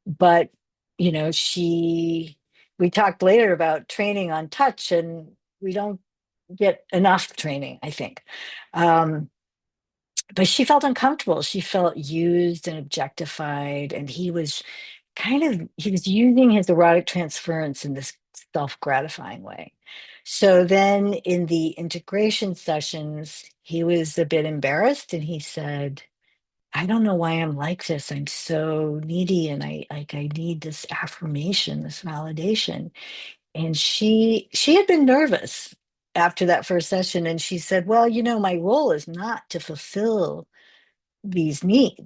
But she we talked later about training on touch, and we don't get enough training, I think. But she felt uncomfortable. She felt used and objectified, and he was using his erotic transference in this self-gratifying way. So then in the integration sessions, he was a bit embarrassed and he said, I don't know why I'm like this. I'm so needy and I need this affirmation, this validation. And she had been nervous after that first session, and she said, well, my role is not to fulfill these needs,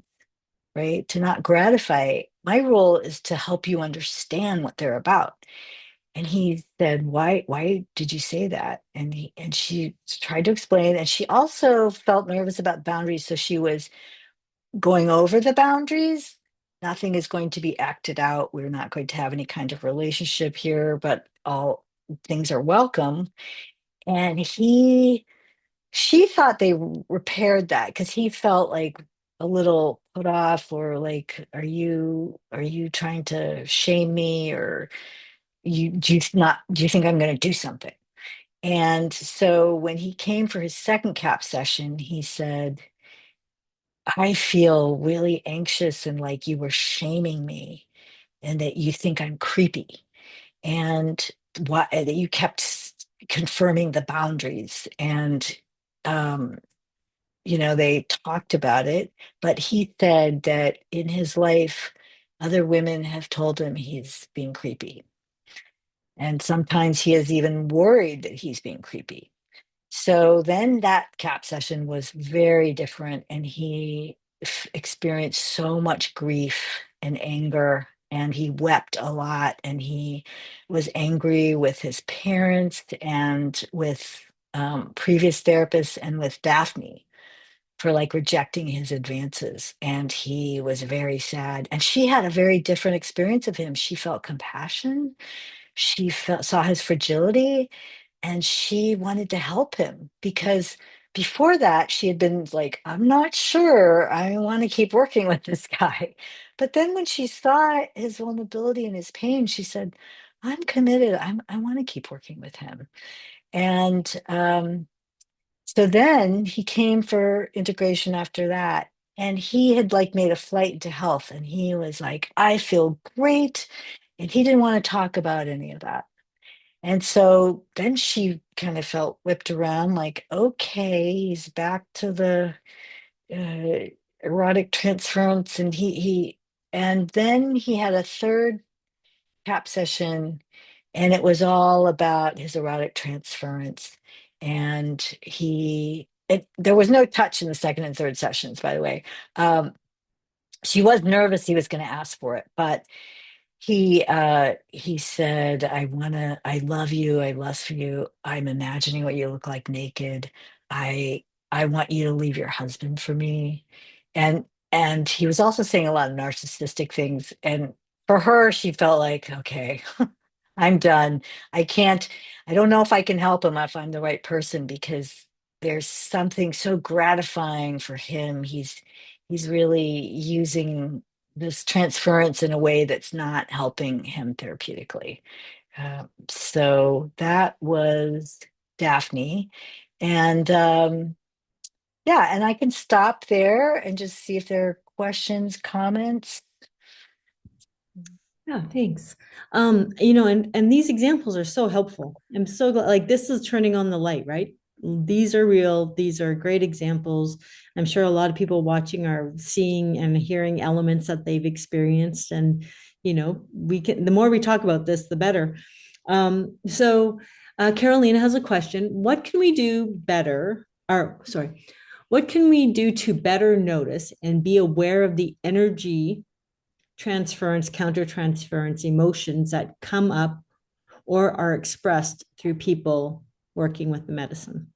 right? To not gratify. My role is to help you understand what they're about. And he said, why did you say that? And she tried to explain. And she also felt nervous about boundaries. So she was going over the boundaries. Nothing is going to be acted out. We're not going to have any kind of relationship here, but all things are welcome. And she thought they repaired that because he felt like a little put off, or like, are you trying to shame me, or do you think I'm going to do something? And so when he came for his second cap session, he said, I feel really anxious and like you were shaming me and that you think I'm creepy, and that you kept confirming the boundaries. And um they talked about it, but he said that in his life, other women have told him he's being creepy. And sometimes he is even worried that he's being creepy. So then that cap session was very different, and he experienced so much grief and anger, and he wept a lot, and he was angry with his parents and with previous therapists and with Daphne for like rejecting his advances. And he was very sad. And she had a very different experience of him. She felt compassion. Saw his fragility, and she wanted to help him because before that she had been like, I'm not sure I want to keep working with this guy. But then when she saw his vulnerability and his pain, she said, I'm committed. I want to keep working with him. And so then he came for integration after that. And he had like made a flight into health, and he was like, I feel great. And he didn't want to talk about any of that. And so then she kind of felt whipped around, like, okay, he's back to the uh, erotic transference. And then he had a third cap session, and it was all about his erotic transference. and there was no touch in the second and third sessions, by the way. She was nervous he was going to ask for it, but he said, I love you, I lust for you, I'm imagining what you look like naked, i I want you to leave your husband for me. And he was also saying a lot of narcissistic things, and for her, she felt like, okay, I'm done. I can't, I don't know if I can help him if I'm the right person, because there's something so gratifying for him. He's really using this transference in a way that's not helping him therapeutically. So that was Daphne. And yeah, and I can stop there and just see if there are questions, comments. Yeah, thanks. And these examples are so helpful. I'm so glad, like this is turning on the light, right? These are real. These are great examples. I'm sure a lot of people watching are seeing and hearing elements that they've experienced. And, the more we talk about this, the better. Carolina has a question. What can we do better? Or, sorry, what can we do to better notice and be aware of the energy transference, countertransference emotions that come up or are expressed through people working with the medicine?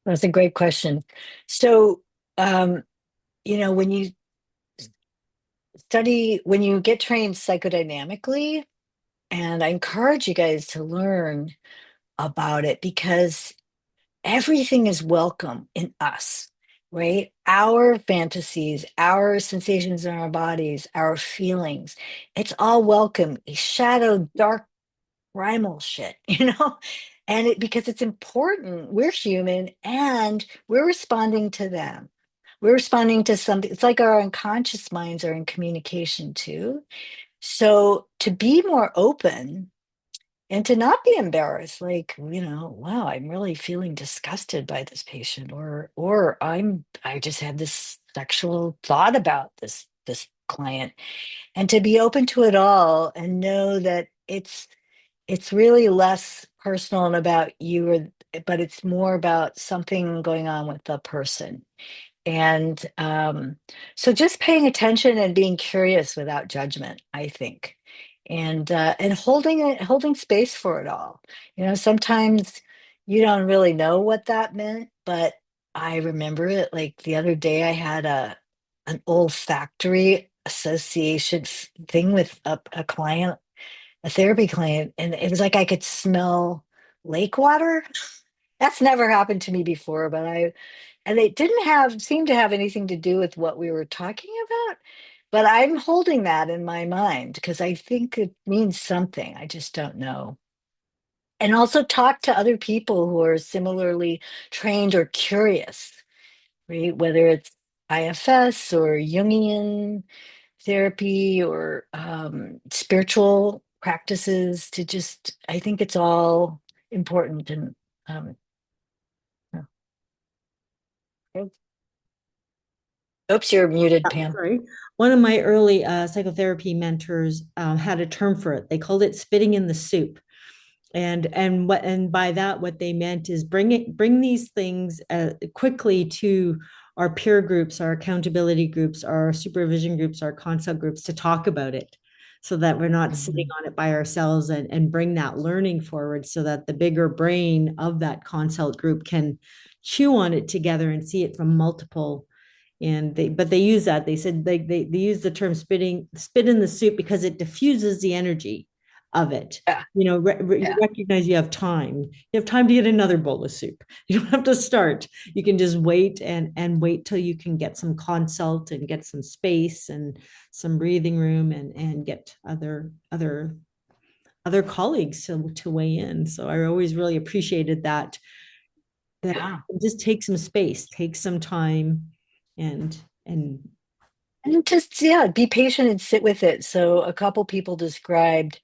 That's a great question. So, um, when you when you get trained psychodynamically, and I encourage you guys to learn about it, because everything is welcome in us, right? Our fantasies, our sensations in our bodies, our feelings, it's all welcome. Shadow, dark, primal shit, And because it's important, we're human and we're responding to them. We're responding to something. It's like our unconscious minds are in communication too. So to be more open and to not be embarrassed, like, wow, I'm really feeling disgusted by this patient, or I just had this sexual thought about this client, and to be open to it all and know that it's really less personal and about you, but it's more about something going on with the person. And so just paying attention and being curious without judgment, I think. And holding space for it all. Sometimes you don't really know what that meant, but I remember it. Like the other day, I had an olfactory association thing with a client, a therapy client, and it was like I could smell lake water. That's never happened to me before, and it didn't seem to have anything to do with what we were talking about. But I'm holding that in my mind because I think it means something. I just don't know. And also talk to other people who are similarly trained or curious, right? Whether it's IFS or Jungian therapy or spiritual practices, to just, I think it's all important. And um, oh, oops, you're muted, Pam. Sorry. One of my early psychotherapy mentors had a term for it. They called it spitting in the soup. And by that, what they meant is bring these things quickly to our peer groups, our accountability groups, our supervision groups, our consult groups, to talk about it, so that we're not sitting Mhm. on it by ourselves, and bring that learning forward, so that the bigger brain of that consult group can chew on it together and see it from multiple. But they use that. They said they use the term spit in the soup, because it diffuses the energy of it. Yeah, You yeah, recognize you have time. You have time to get another bowl of soup. You don't have to start. You can just wait, and wait till you can get some consult and get some space and some breathing room, and get other colleagues to weigh in. So I always really appreciated that yeah. just take some space, take some time, and And just, yeah, be patient and sit with it. So a couple people described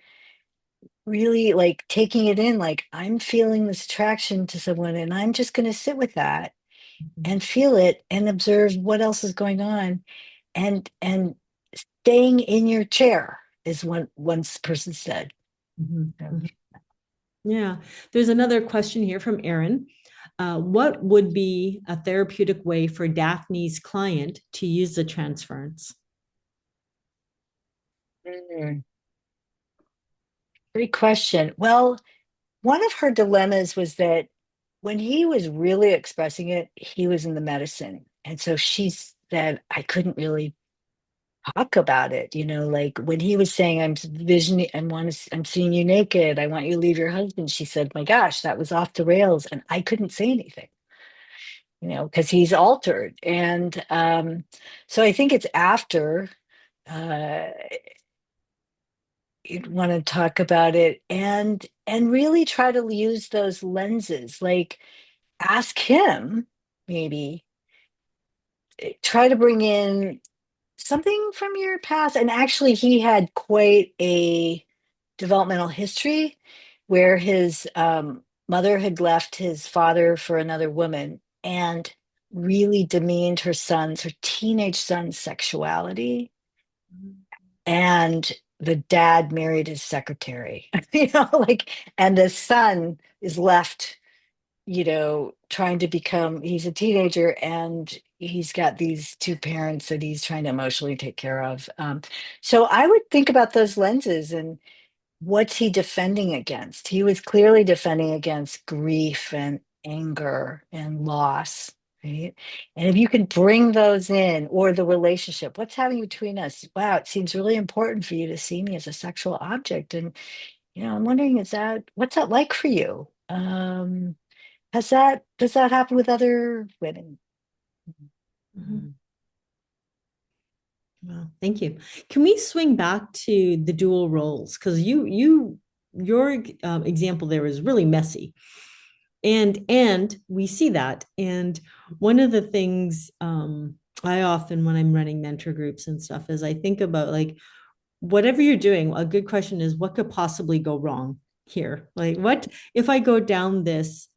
really like taking it in, like, I'm feeling this attraction to someone and I'm just going to sit with that and feel it and observe what else is going on. And staying in your chair is what one person said. Mhm, So, mhm. Yeah. There's another question here from Aaron. What would be a therapeutic way for Daphne's client to use the transference? Mm, Great question. Well, one of her dilemmas was that when he was really expressing it, he was in the medicine. And so she said, I couldn't really talk about it. Like when he was saying, I'm visioning, I'm seeing you naked. I want you to leave your husband. She said, my gosh, that was off the rails. And I couldn't say anything, because he's altered. And so I think it's after uh, you'd want to talk about it and really try to use those lenses, like ask him, maybe try to bring in something from your past. And actually, he had quite a developmental history where his mother had left his father for another woman and really demeaned her teenage son's sexuality. And the dad married his secretary, like, and the son is left, trying to become, he's a teenager and he's got these two parents that he's trying to emotionally take care of. So I would think about those lenses and what's he defending against? He was clearly defending against grief and anger and loss, right? And if you can bring those in, or the relationship, what's happening between us? Wow, it seems really important for you to see me as a sexual object. And, I'm wondering, what's that like for you? Does that happen with other women? Mhm. Well, thank you. Can we swing back to the dual roles? Because your example there is really messy, and we see that. And one of the things I often, when I'm running mentor groups and stuff, is I think about, like, whatever you're doing, a good question is, what could possibly go wrong here? Like, what if I go down this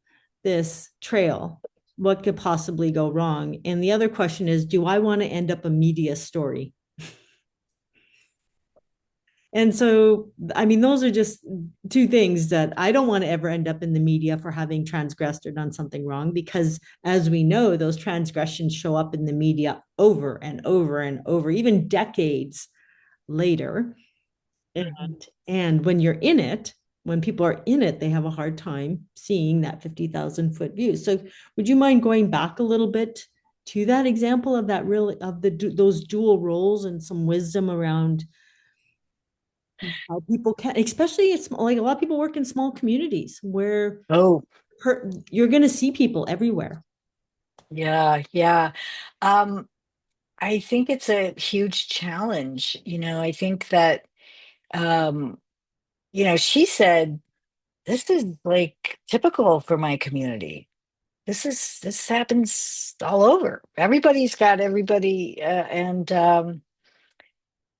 trail? What could possibly go wrong? And the other question is, do I want to end up a media story? And so, I mean, those are just two things that I don't want to ever end up in the media for having transgressed or done something wrong, because as we know, those transgressions show up in the media over and over and over, even decades later. Mhm. And when you're in it, when people are in it, they have a hard time seeing that 50,000 foot view. So would you mind going back a little bit to that example of that, really, of those dual roles, and some wisdom around how people can, especially, it's like a lot of people work in small communities where Oh, you're going to see people everywhere. yeah, yeah. Um, I think it's a huge challenge. I think that, um, she said, this is like typical for my community. This happens all over. Everybody's got everybody. And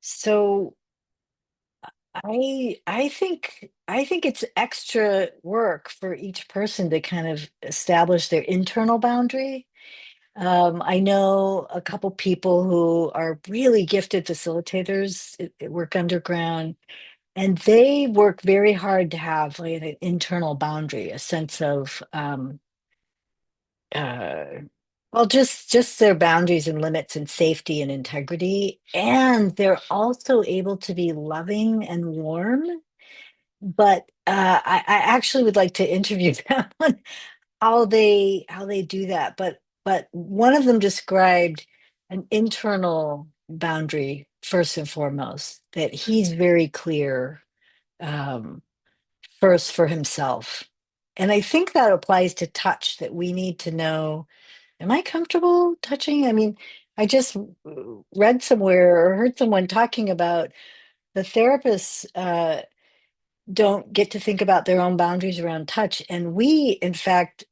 so I think it's extra work for each person to kind of establish their internal boundary. I know a couple people who are really gifted facilitators that work underground, and they work very hard to have like an internal boundary, a sense of uh, well, just their boundaries and limits and safety and integrity. And they're also able to be loving and warm. But I actually would like to interview them on how they do that. But one of them described an internal boundary first and foremost, that he's very clear, um, first for himself. And I think that applies to touch, that we need to know, am I comfortable touching? I mean, I just read somewhere or heard someone talking about the therapists don't get to think about their own boundaries around touch. And we, in fact,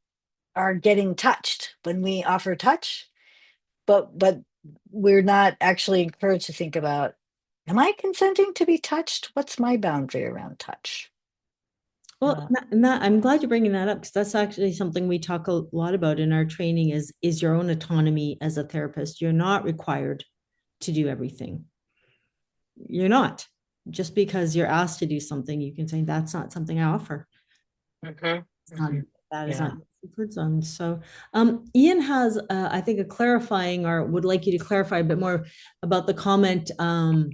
are getting touched when we offer touch, but we're not actually encouraged to think about, am I consenting to be touched? What's my boundary around touch? Well, Uh, I'm glad you're bringing that up, because that's actually something we talk a lot about in our training, is your own autonomy as a therapist. You're not required to do everything. You're not. Just because you're asked to do something, you can say, that's not something I offer. Mhm, Not mhm. that is Yeah. not comfort zone. So, Ian has, I think, a clarifying, or would like you to clarify a bit more about the comment. Uh,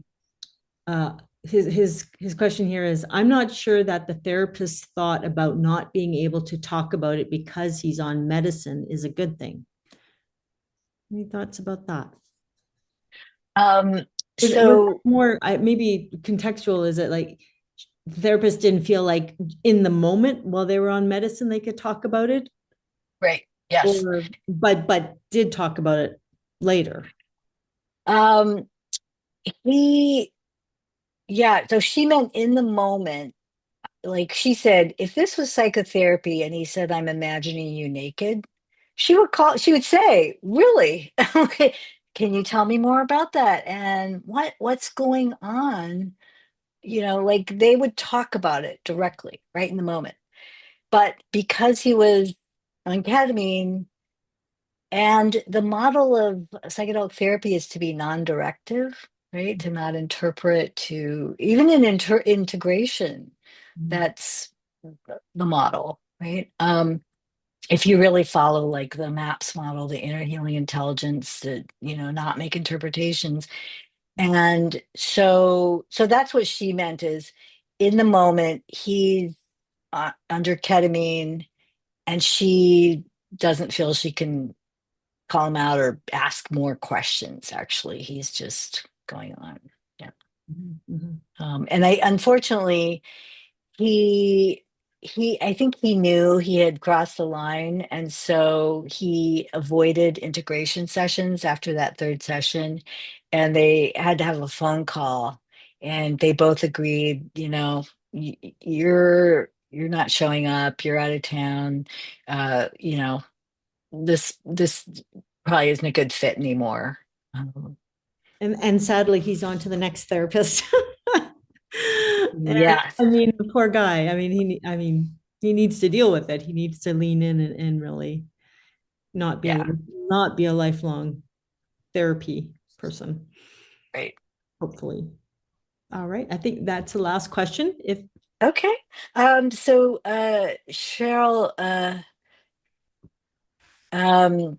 his question here is, I'm not sure that the therapist thought about not being able to talk about it because he's on medicine is a good thing. Any thoughts about that? Um, Was that so more, maybe contextual? Is it like the therapist didn't feel like in the moment while they were on medicine they could talk about it, right. Yes. or but did talk about it later? Um, he yeah, so she meant in the moment, like she said, if this was psychotherapy and he said, I'm imagining you naked, she would say, really? Okay, can you tell me more about that? And what's going on? Like they would talk about it directly, right in the moment. But because he was on ketamine, and the model of psychedelic therapy is to be non-directive, right? To not interpret, to even in integration, that's the model, right? If you really follow like the MAPS model, the inner healing intelligence, that not make interpretations. And so that's what she meant is in the moment, he's under ketamine and she doesn't feel she can call him out or ask more questions. Actually, he's just going on. Yeah. Mhm, mhm. And I unfortunately he I think he knew he had crossed the line, and so he avoided integration sessions after that third session, and they had to have a phone call, and they both agreed, you're not showing up, you're out of town, this probably isn't a good fit anymore. Um, And sadly, he's on to the next therapist. And yes, I mean, the poor guy. He needs to deal with it. He needs to lean in and really not be a yeah, not be a lifelong therapy person. right. Hopefully. All right. I think that's the last question. If Okay. So Cheryl, um,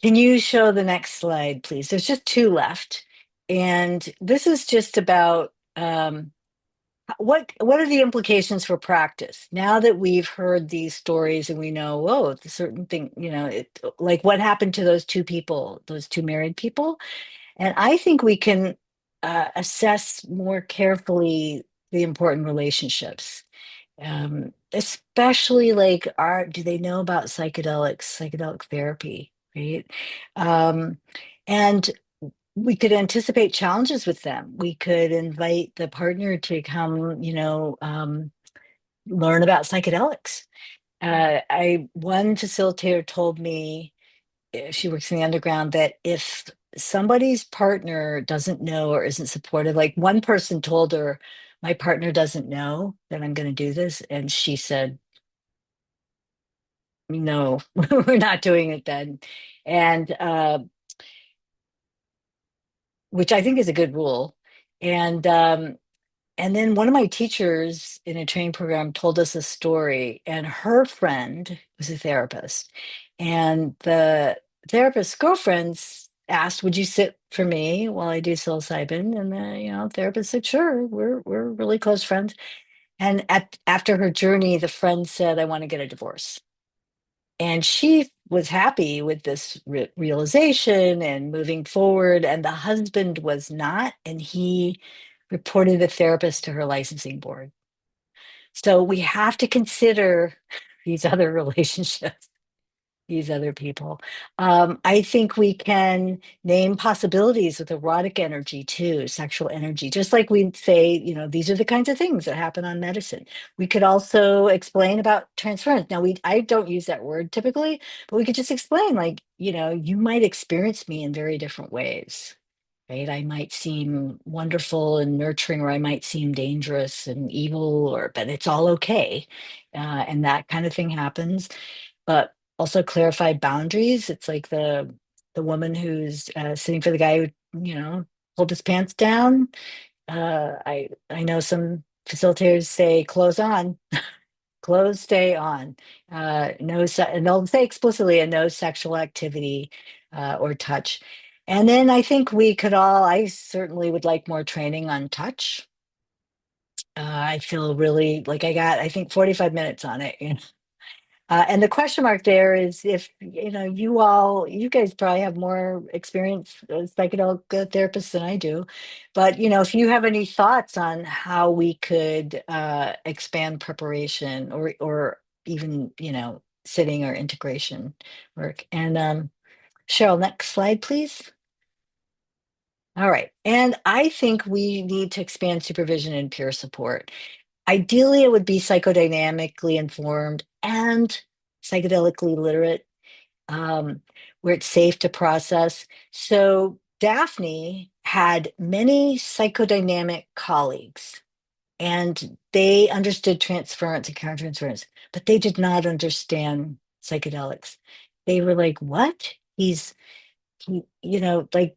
can you show the next slide, please? There's just two left. And this is just about what are the implications for practice now that we've heard these stories and we know, whoa, the certain thing, like what happened to those two people, those two married people. And I think we can assess more carefully the important relationships, especially like, do they know about psychedelics, psychedelic therapy, right? Um, and we could anticipate challenges with them. We could invite the partner to come, learn about psychedelics. One facilitator told me, she works in the underground, that if somebody's partner doesn't know or isn't supportive, like one person told her, my partner doesn't know that I'm going to do this. And she said, no, we're not doing it then. And which I think is a good rule. And and then one of my teachers in a training program told us a story, and her friend was a therapist. And the therapist's girlfriends asked, would you sit for me while I do psilocybin? And the therapist said, sure, we're really close friends. And after her journey, the friend said, I want to get a divorce. And she was happy with this realization and moving forward. And the husband was not. And he reported the therapist to her licensing board. So we have to consider these other relationships, these other people. I think we can name possibilities with erotic energy too, sexual energy, just like we say, these are the kinds of things that happen on medicine. We could also explain about transference. Now, I don't use that word typically, but we could just explain, like, you might experience me in very different ways. Right? I might seem wonderful and nurturing, or I might seem dangerous and evil, but it's all okay. And that kind of thing happens, but also clarify boundaries. It's like the woman who's sitting for the guy who, pulled his pants down. I know some facilitators say clothes on, clothes stay on. No, and they'll say explicitly a no sexual activity or touch. And then I think we could all, I certainly would like more training on touch. I feel really like I think 45 minutes on it. And the question mark there is if, you guys probably have more experience as psychedelic therapists than I do. But, if you have any thoughts on how we could expand preparation or even, sitting or integration work. And Cheryl, next slide, please. All right. And I think we need to expand supervision and peer support. Ideally, it would be psychodynamically informed and psychedelically literate, where it's safe to process. So Daphne had many psychodynamic colleagues, and they understood transference and countertransference, but they did not understand psychedelics. They were like, "What? Like."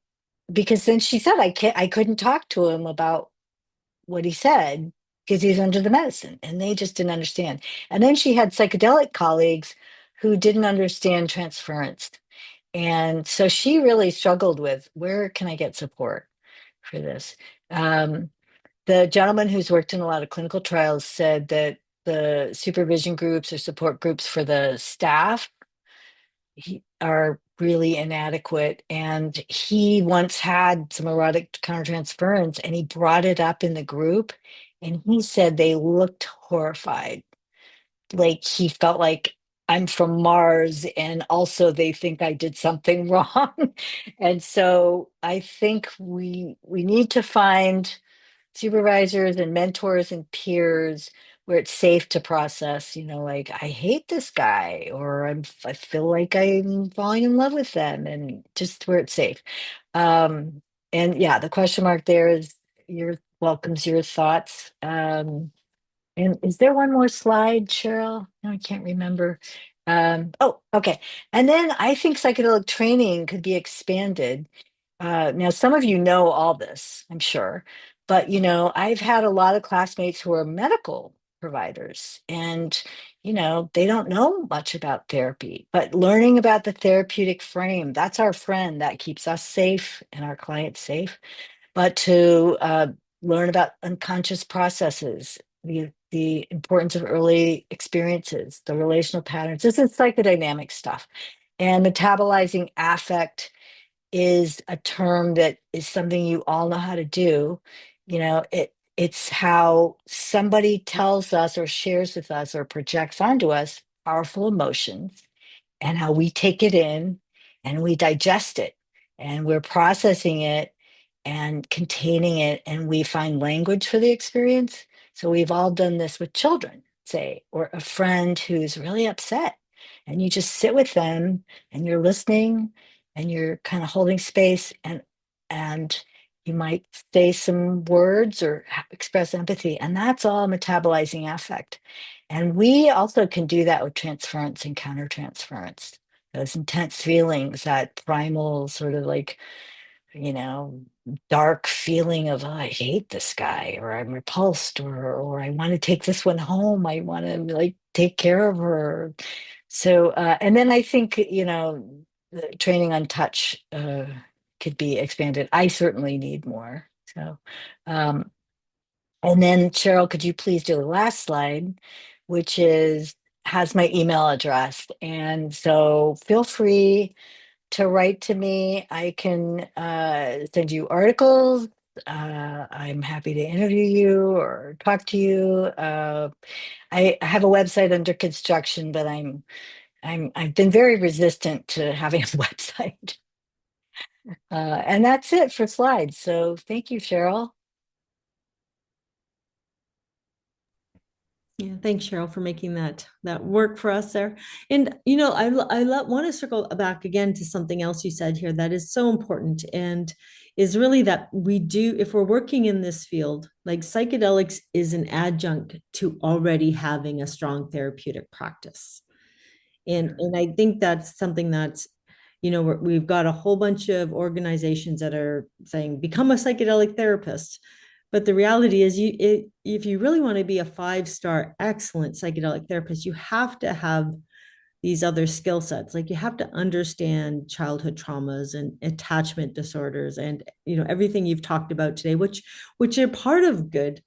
Because then she said, I couldn't talk to him about what he said because he's under the medicine and they just didn't understand. And then she had psychedelic colleagues who didn't understand transference. And so she really struggled with where can I get support for this? Um, the gentleman who's worked in a lot of clinical trials said that the supervision groups or support groups for the staff are really inadequate. And he once had some erotic countertransference and he brought it up in the group and he said they looked horrified. Like he felt like I'm from Mars and also they think I did something wrong. And so I think we need to find supervisors and mentors and peers where it's safe to process, like I hate this guy or I feel like I'm falling in love with them and just where it's safe. Um, and yeah, the question mark there is your welcomes your thoughts. And is there one more slide, Cheryl? No, I can't remember. Oh, okay. And then I think psychedelic training could be expanded. Now, some of you know all this, I'm sure, but I've had a lot of classmates who are medical providers, and they don't know much about therapy. But learning about the therapeutic frame, that's our friend that keeps us safe and our clients safe. But to learn about unconscious processes, the importance of early experiences, the relational patterns. This is psychodynamic stuff, and metabolizing affect is a term that is something you all know how to do. It's how somebody tells us or shares with us or projects onto us powerful emotions and how we take it in and we digest it and we're processing it and containing it and we find language for the experience. So we've all done this with children, say, or a friend who's really upset and you just sit with them and you're listening and you're kind of holding space and you might say some words or express empathy, and that's all metabolizing affect. And we also can do that with transference and countertransference, those intense feelings, that primal sort of like, you know, dark feeling of, oh, I hate this guy, or I'm repulsed, or I want to take this one home. I want to like take care of her. So, and then I think, the training on touch could be expanded. I certainly need more. So, um, and then Cheryl, could you please do the last slide, which has my email address. And so feel free to write to me. I can send you articles. I'm happy to interview you or talk to you. I have a website under construction, but I've been very resistant to having a website. And that's it for slides. So thank you, Cheryl. Yeah, thanks, Cheryl, for making that work for us there. And want to circle back again to something else you said here that is so important, and is really that we do, if we're working in this field, like psychedelics is an adjunct to already having a strong therapeutic practice. And I think that's something that's, we've got a whole bunch of organizations that are saying, become a psychedelic therapist. But the reality is, if you really want to be a 5-star excellent psychedelic therapist, you have to have these other skill sets. Like you have to understand childhood traumas and attachment disorders, and everything you've talked about today, which are part of good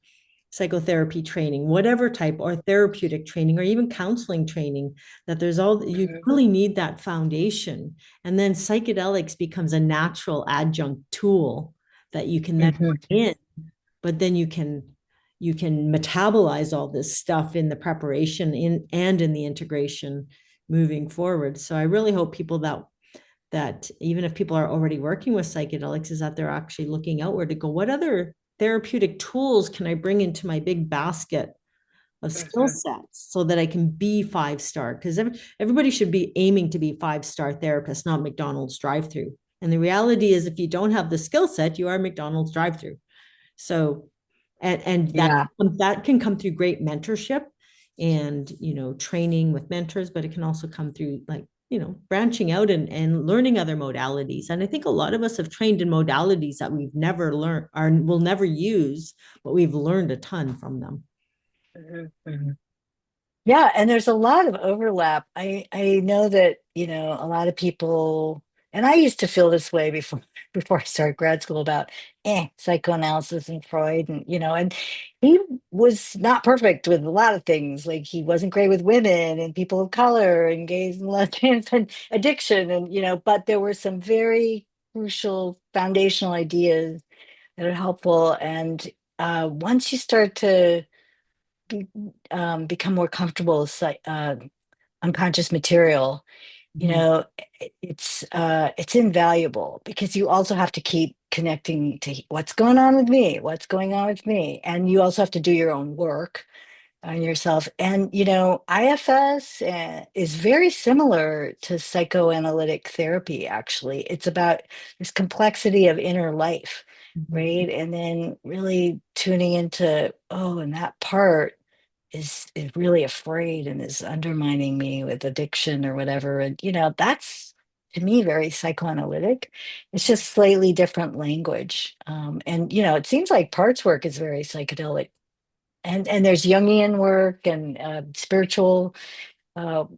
psychotherapy training, whatever type, or therapeutic training, or even counseling training. That there's all you Mhm, really need that foundation, and then psychedelics becomes a natural adjunct tool that you can then mhm, bring in, but then you can metabolize all this stuff in the preparation in the integration moving forward. So I really hope people that even if people are already working with psychedelics, is that they're actually looking outward to go, what other therapeutic tools can I bring into my big basket of skill mhm, sets so that I can be 5-star? Because everybody should be aiming to be 5-star therapists, not McDonald's drive-through. And the reality is, if you don't have the skill set, you are McDonald's drive-through. So, and yeah. that can come through great mentorship and training with mentors, but it can also come through, like, branching out and learning other modalities. And I think a lot of us have trained in modalities that we've never learned or will never use, but we've learned a ton from them. Mhm, mhm. Yeah, and there's a lot of overlap. I know that, a lot of people, and I used to feel this way before before I started grad school about psychoanalysis and Freud, and and he was not perfect with a lot of things. Like he wasn't great with women and people of color and gays and lesbians and addiction, and but there were some very crucial foundational ideas that are helpful. And once you start to be, become more comfortable with unconscious material, Mhm. it's invaluable because you also have to keep connecting to what's going on with me, what's going on with me, and you also have to do your own work on yourself. And IFS is very similar to psychoanalytic therapy. Actually, it's about this complexity of inner life, Mhm. right? And then really tuning into, oh, and that part is really afraid and is undermining me with addiction or whatever. And that's, to me, very psychoanalytic. It's just slightly different language. And it seems like parts work is very psychedelic. And there's Jungian work and spiritual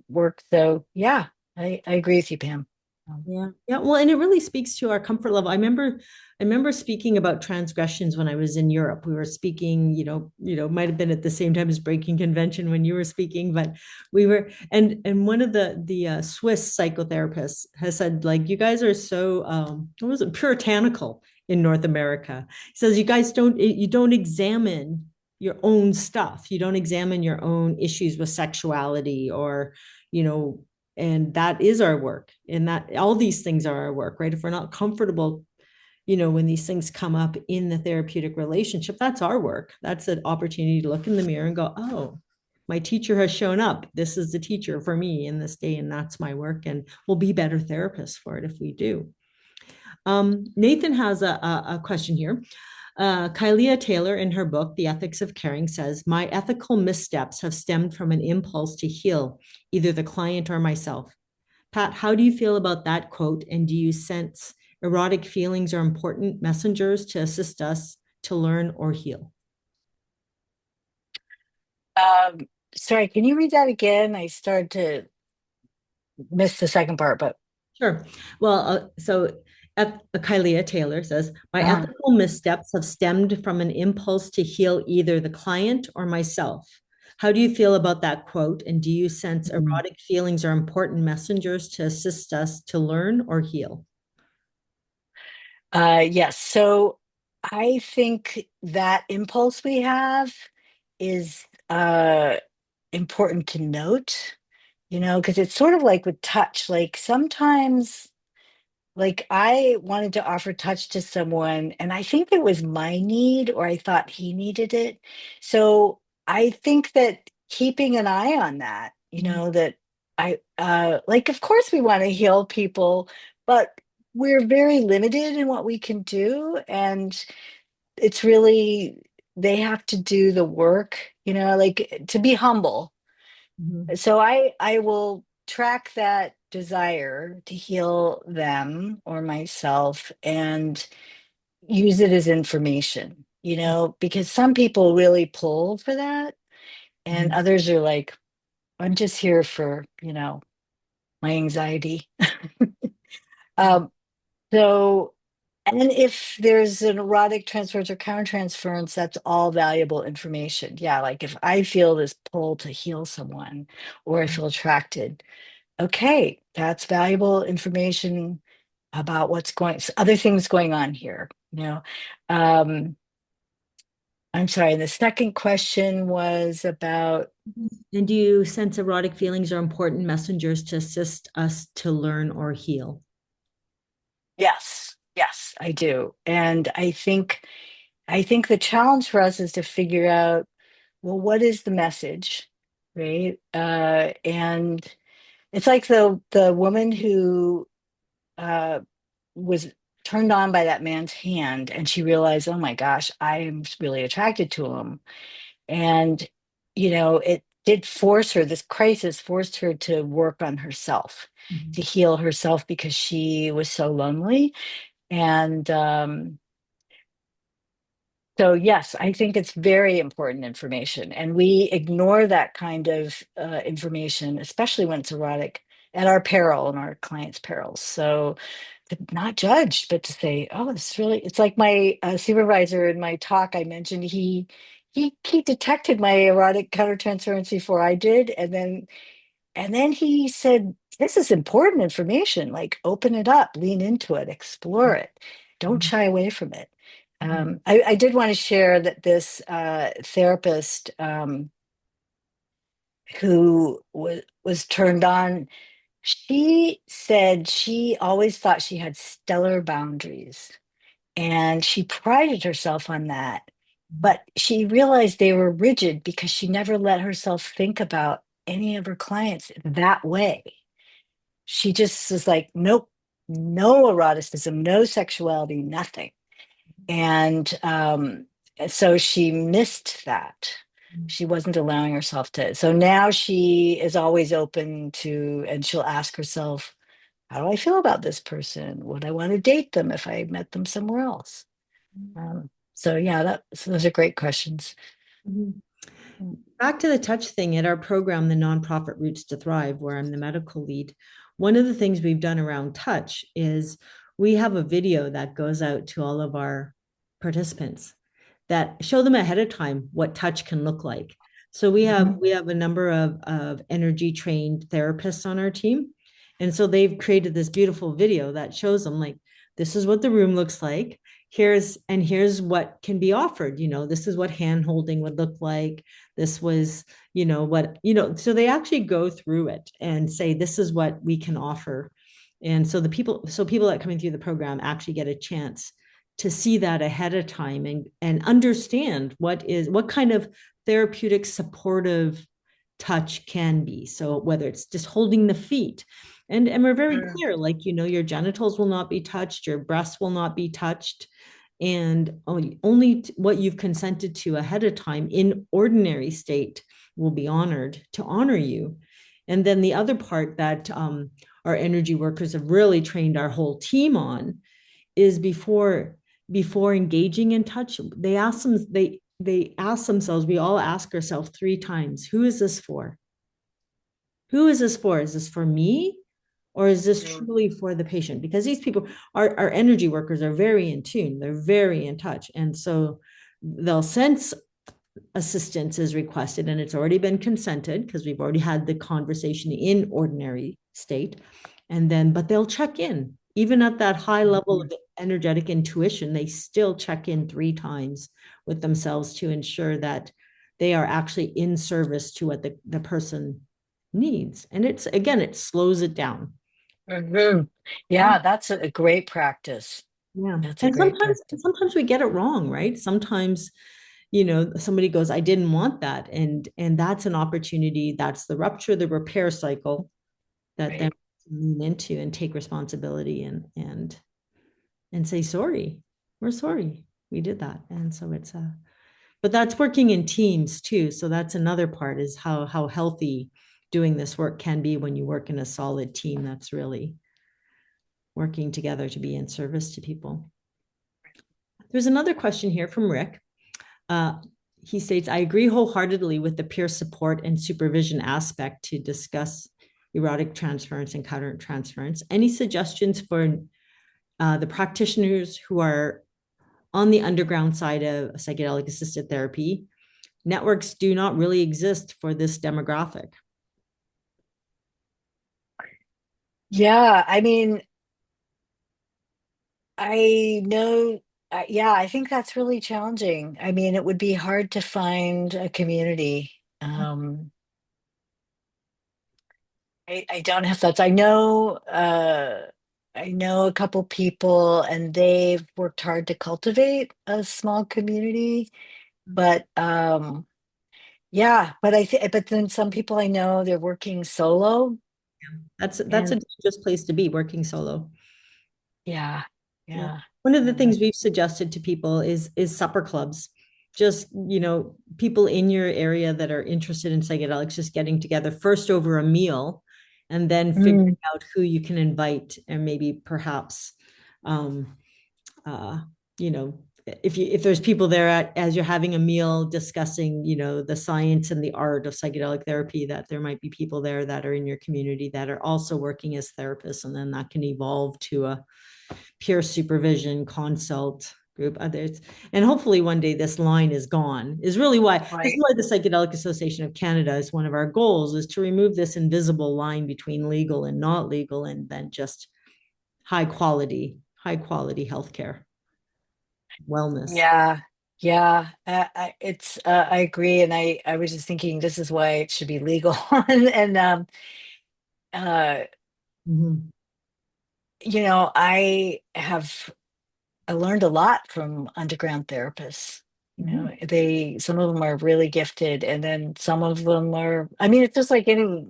work. So yeah, I agree with you, Pam. Um, Yeah. Yeah. Well, and it really speaks to our comfort level. I remember speaking about transgressions when I was in Europe. We were speaking, might have been at the same time as Breaking Convention when you were speaking, but we were, and one of the Swiss psychotherapists has said, like, you guys are so, what was it, puritanical in North America. He says, you don't examine your own stuff. You don't examine your own issues with sexuality or, you know, and that is our work, and that all these things are our work, right? If we're not comfortable, when these things come up in the therapeutic relationship, that's our work. That's an opportunity to look in the mirror and go, oh, my teacher has shown up. This is the teacher for me in this day, and that's my work, and we'll be better therapists for it if we do. Nathan has a question here. Kylia Taylor, in her book, The Ethics of Caring, says, my ethical missteps have stemmed from an impulse to heal either the client or myself. Pat, how do you feel about that quote? And do you sense erotic feelings are important messengers to assist us to learn or heal? um, Sorry, can you read that again? I started to miss the second part, but Sure. Well, so Kylia Taylor says, my uh, ethical missteps have stemmed from an impulse to heal either the client or myself. How do you feel about that quote? And do you sense mm, erotic feelings are important messengers to assist us to learn or heal? yes. So I think that impulse we have is important to note, because it's sort of like with touch. Like sometimes, like I wanted to offer touch to someone, and I think it was my need, or I thought he needed it. So I think that keeping an eye on that, that I like, of course, we want to heal people, but we're very limited in what we can do. And it's really, they have to do the work, like to be humble. Mhm. So I will track that desire to heal them or myself and use it as information, because some people really pull for that, and Mhm. others are like, I'm just here for, my anxiety. Um, so, and if there's an erotic transference or countertransference, that's all valuable information. Yeah, like if I feel this pull to heal someone or I feel attracted, okay, that's valuable information about other things going on here. Um, I'm sorry, and the second question was about, And do you sense erotic feelings are important messengers to assist us to learn or heal? yes, yes, I do. And I think the challenge for us is to figure out, well, what is the message, right? And it's like the woman who uh, was turned on by that man's hand, and she realized, oh my gosh, I am really attracted to him. And it did force her. This crisis forced her to work on herself, to Mhm. heal herself because she was so lonely. And so, yes, I think it's very important information. And we ignore that kind of information, especially when it's erotic, at our peril and our clients' perils. So, to not judge, but to say, oh, it's like my supervisor in my talk I mentioned, he detected my erotic countertransference before I did. And then he said, this is important information. Like, open it up, lean into it, explore it. Don't Mhm. shy away from it. Mhm. I did want to share that this therapist who was turned on, she said she always thought she had stellar boundaries, and she prided herself on that. But she realized they were rigid because she never let herself think about any of her clients that way. She just was like, nope, no eroticism, no sexuality, nothing. And so she missed that. She wasn't allowing herself to. So now she is always open to, and she'll ask herself, how do I feel about this person? Would I want to date them if I met them somewhere else? So yeah, those are great questions. Mhm. Mm. Back to the touch thing at our program, the nonprofit Roots to Thrive, where I'm the medical lead. One of the things we've done around touch is we have a video that goes out to all of our participants that show them ahead of time what touch can look like. So we have a number of energy trained therapists on our team. And so they've created this beautiful video that shows them like this is what the room looks like. Here's what can be offered. This is what hand holding would look like. This was, so they actually go through it and say, this is what we can offer. And so people that coming through the program actually get a chance to see that ahead of time and understand what kind of therapeutic supportive touch can be. So whether it's just holding the feet, and we're very Mm. clear, like your genitals will not be touched, your breasts will not be touched, and only what you've consented to ahead of time in ordinary state will be honored to honor you. And then the other part that our energy workers have really trained our whole team on is before engaging in touch, they ask themselves, we all ask ourselves 3 times, who is this for? Who is this for? Is this for me? Or is this truly for the patient? Because these people, our energy workers are very in tune, they're very in touch. And so they'll sense assistance is requested and it's already been consented because we've already had the conversation in ordinary state. And then, but they'll check in, even at that high level of energetic intuition, they still check in 3 times with themselves to ensure that they are actually in service to what the person needs. And it slows it down. Mhm. Yeah. Yeah, that's a great practice. Yeah. That's a And great sometimes practice. sometimes we get it wrong, right? Sometimes, somebody goes, I didn't want that. And that's an opportunity. That's the rupture, the repair cycle that then Right. lean into and take responsibility and say, sorry, we're sorry. We did that. And so but that's working in teams too. So that's another part is how healthy doing this work can be when you work in a solid team that's really working together to be in service to people. There's another question here from Rick. Uh, he states, I agree wholeheartedly with the peer support and supervision aspect to discuss erotic transference and countertransference. Any suggestions for the practitioners who are on the underground side of psychedelic assisted therapy? Networks do not really exist for this demographic. Yeah, I mean, I know, yeah, I think that's really challenging. I mean, it would be hard to find a community. I don't have thoughts. I know a couple people and they've worked hard to cultivate a small community, but yeah, but then some people I know they're working solo That's a and dangerous place to be, working solo. yeah, Yeah. yeah. One of the Uh, things we've suggested to people is supper clubs. Just, people in your area that are interested in psychedelics, just getting together first over a meal and then figuring mm, out who you can invite and maybe perhaps um, uh, you know, if there's people there as you're having a meal discussing, the science and the art of psychedelic therapy, that there might be people there that are in your community that are also working as therapists, and then that can evolve to a peer supervision consult group others, and hopefully one day this line is gone. Is really why This is right. why the Psychedelic Association of Canada is one of our goals, is to remove this invisible line between legal and not legal, and then just high quality healthcare, wellness. Yeah. Yeah, I agree, and I was just thinking this is why it should be legal, and uh, Mhm. I learned a lot from underground therapists. Mhm. Some of them are really gifted, and then some of them are, I mean, it's just like any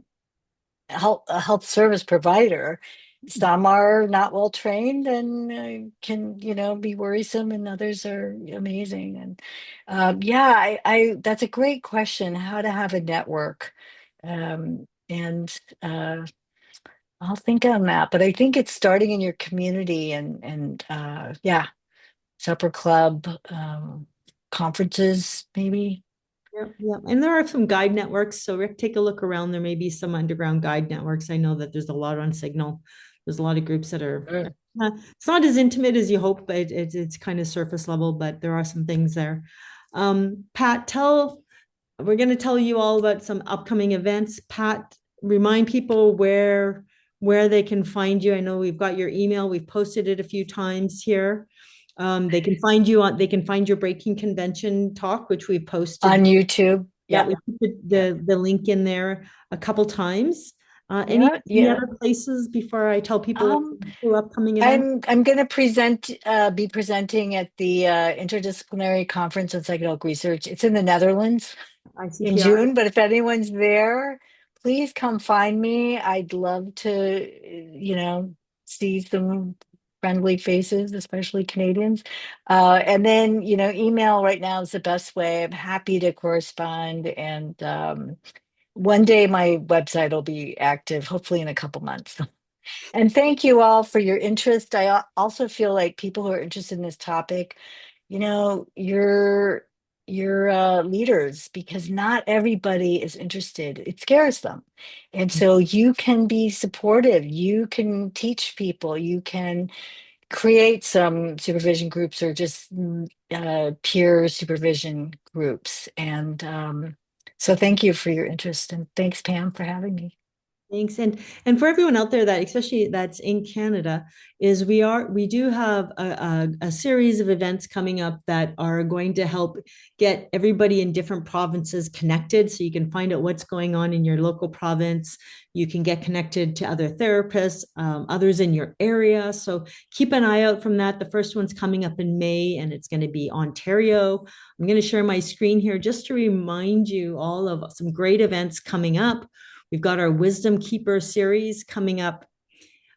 a health service provider. Some are not well trained and can, be worrisome, and others are amazing. And yeah, that's a great question, how to have a network. And I'll think on that, but I think it's starting in your community and yeah, supper club, conferences, maybe. Yeah, yeah. And there are some guide networks. So Rick, take a look around. There may be some underground guide networks. I know that there's a lot on Signal. There's a lot of groups that are, Sure. it's not as intimate as you hope, but it's kind of surface level, but there are some things there. Pat, we're going to tell you all about some upcoming events. Pat, remind people where they can find you. I know we've got your email. We've posted it a few times here. They can find your Breaking Convention talk, which we've posted. On YouTube. Yeah, Yeah. we put Yeah. the link in there a couple times. Yeah. Any Yeah. other places before I tell people Um, for upcoming events? I'm going to be presenting at the Interdisciplinary Conference on Psychedelic Research. It's in the Netherlands in ICPR. June, but if anyone's there, please come find me. I'd love to, see some friendly faces, especially Canadians. And then, email right now is the best way. I'm happy to correspond. And one day my website will be active, hopefully in a couple months. And thank you all for your interest. Also feel like people who are interested in this topic, you're leaders, because not everybody is interested. It scares them. And so you can be supportive. You can teach people. You can create some supervision groups, or just peer supervision groups. And so thank you for your interest. And thanks, Pam, for having me. Thanks. And for everyone out there that, especially that's in Canada, is we do have a series of events coming up that are going to help get everybody in different provinces connected. So you can find out what's going on in your local province. You can get connected to other therapists, others in your area. So keep an eye out from that. The first one's coming up in May, and it's going to be Ontario. I'm going to share my screen here just to remind you all of some great events coming up. We've got our Wisdom Keeper series coming up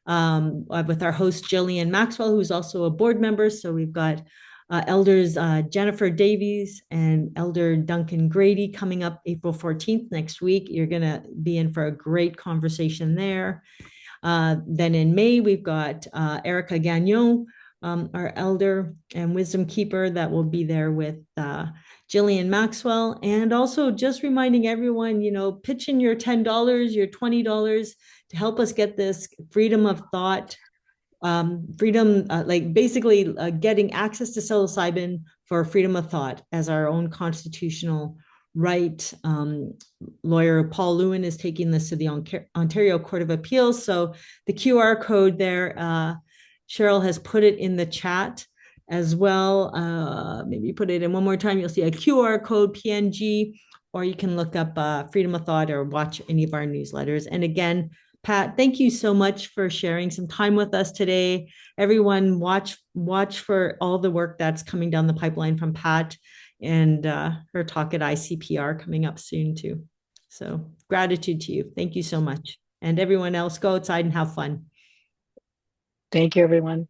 with our host, Jillian Maxwell, who's also a board member. So we've got elders Jennifer Davies and Elder Duncan Grady coming up April 14th next week. You're going to be in for a great conversation there. Then in May, we've got Erica Gagnon our elder and wisdom keeper that will be there with Jillian Maxwell. And also just reminding everyone, pitch in your $10, your $20 to help us get this freedom of thought, freedom, like basically getting access to psilocybin for freedom of thought as our own constitutional right. Lawyer Paul Lewin is taking this to the Ontario Court of Appeals. So the QR code there, Cheryl has put it in the chat as well. Maybe put it in one more time. You'll see a QR code PNG, or you can look up Freedom of Thought or watch any of our newsletters. And again, Pat, thank you so much for sharing some time with us today. Everyone, watch for all the work that's coming down the pipeline from Pat and her talk at ICPR coming up soon too. So gratitude to you. Thank you so much. And everyone else, go outside and have fun. Thank you, everyone.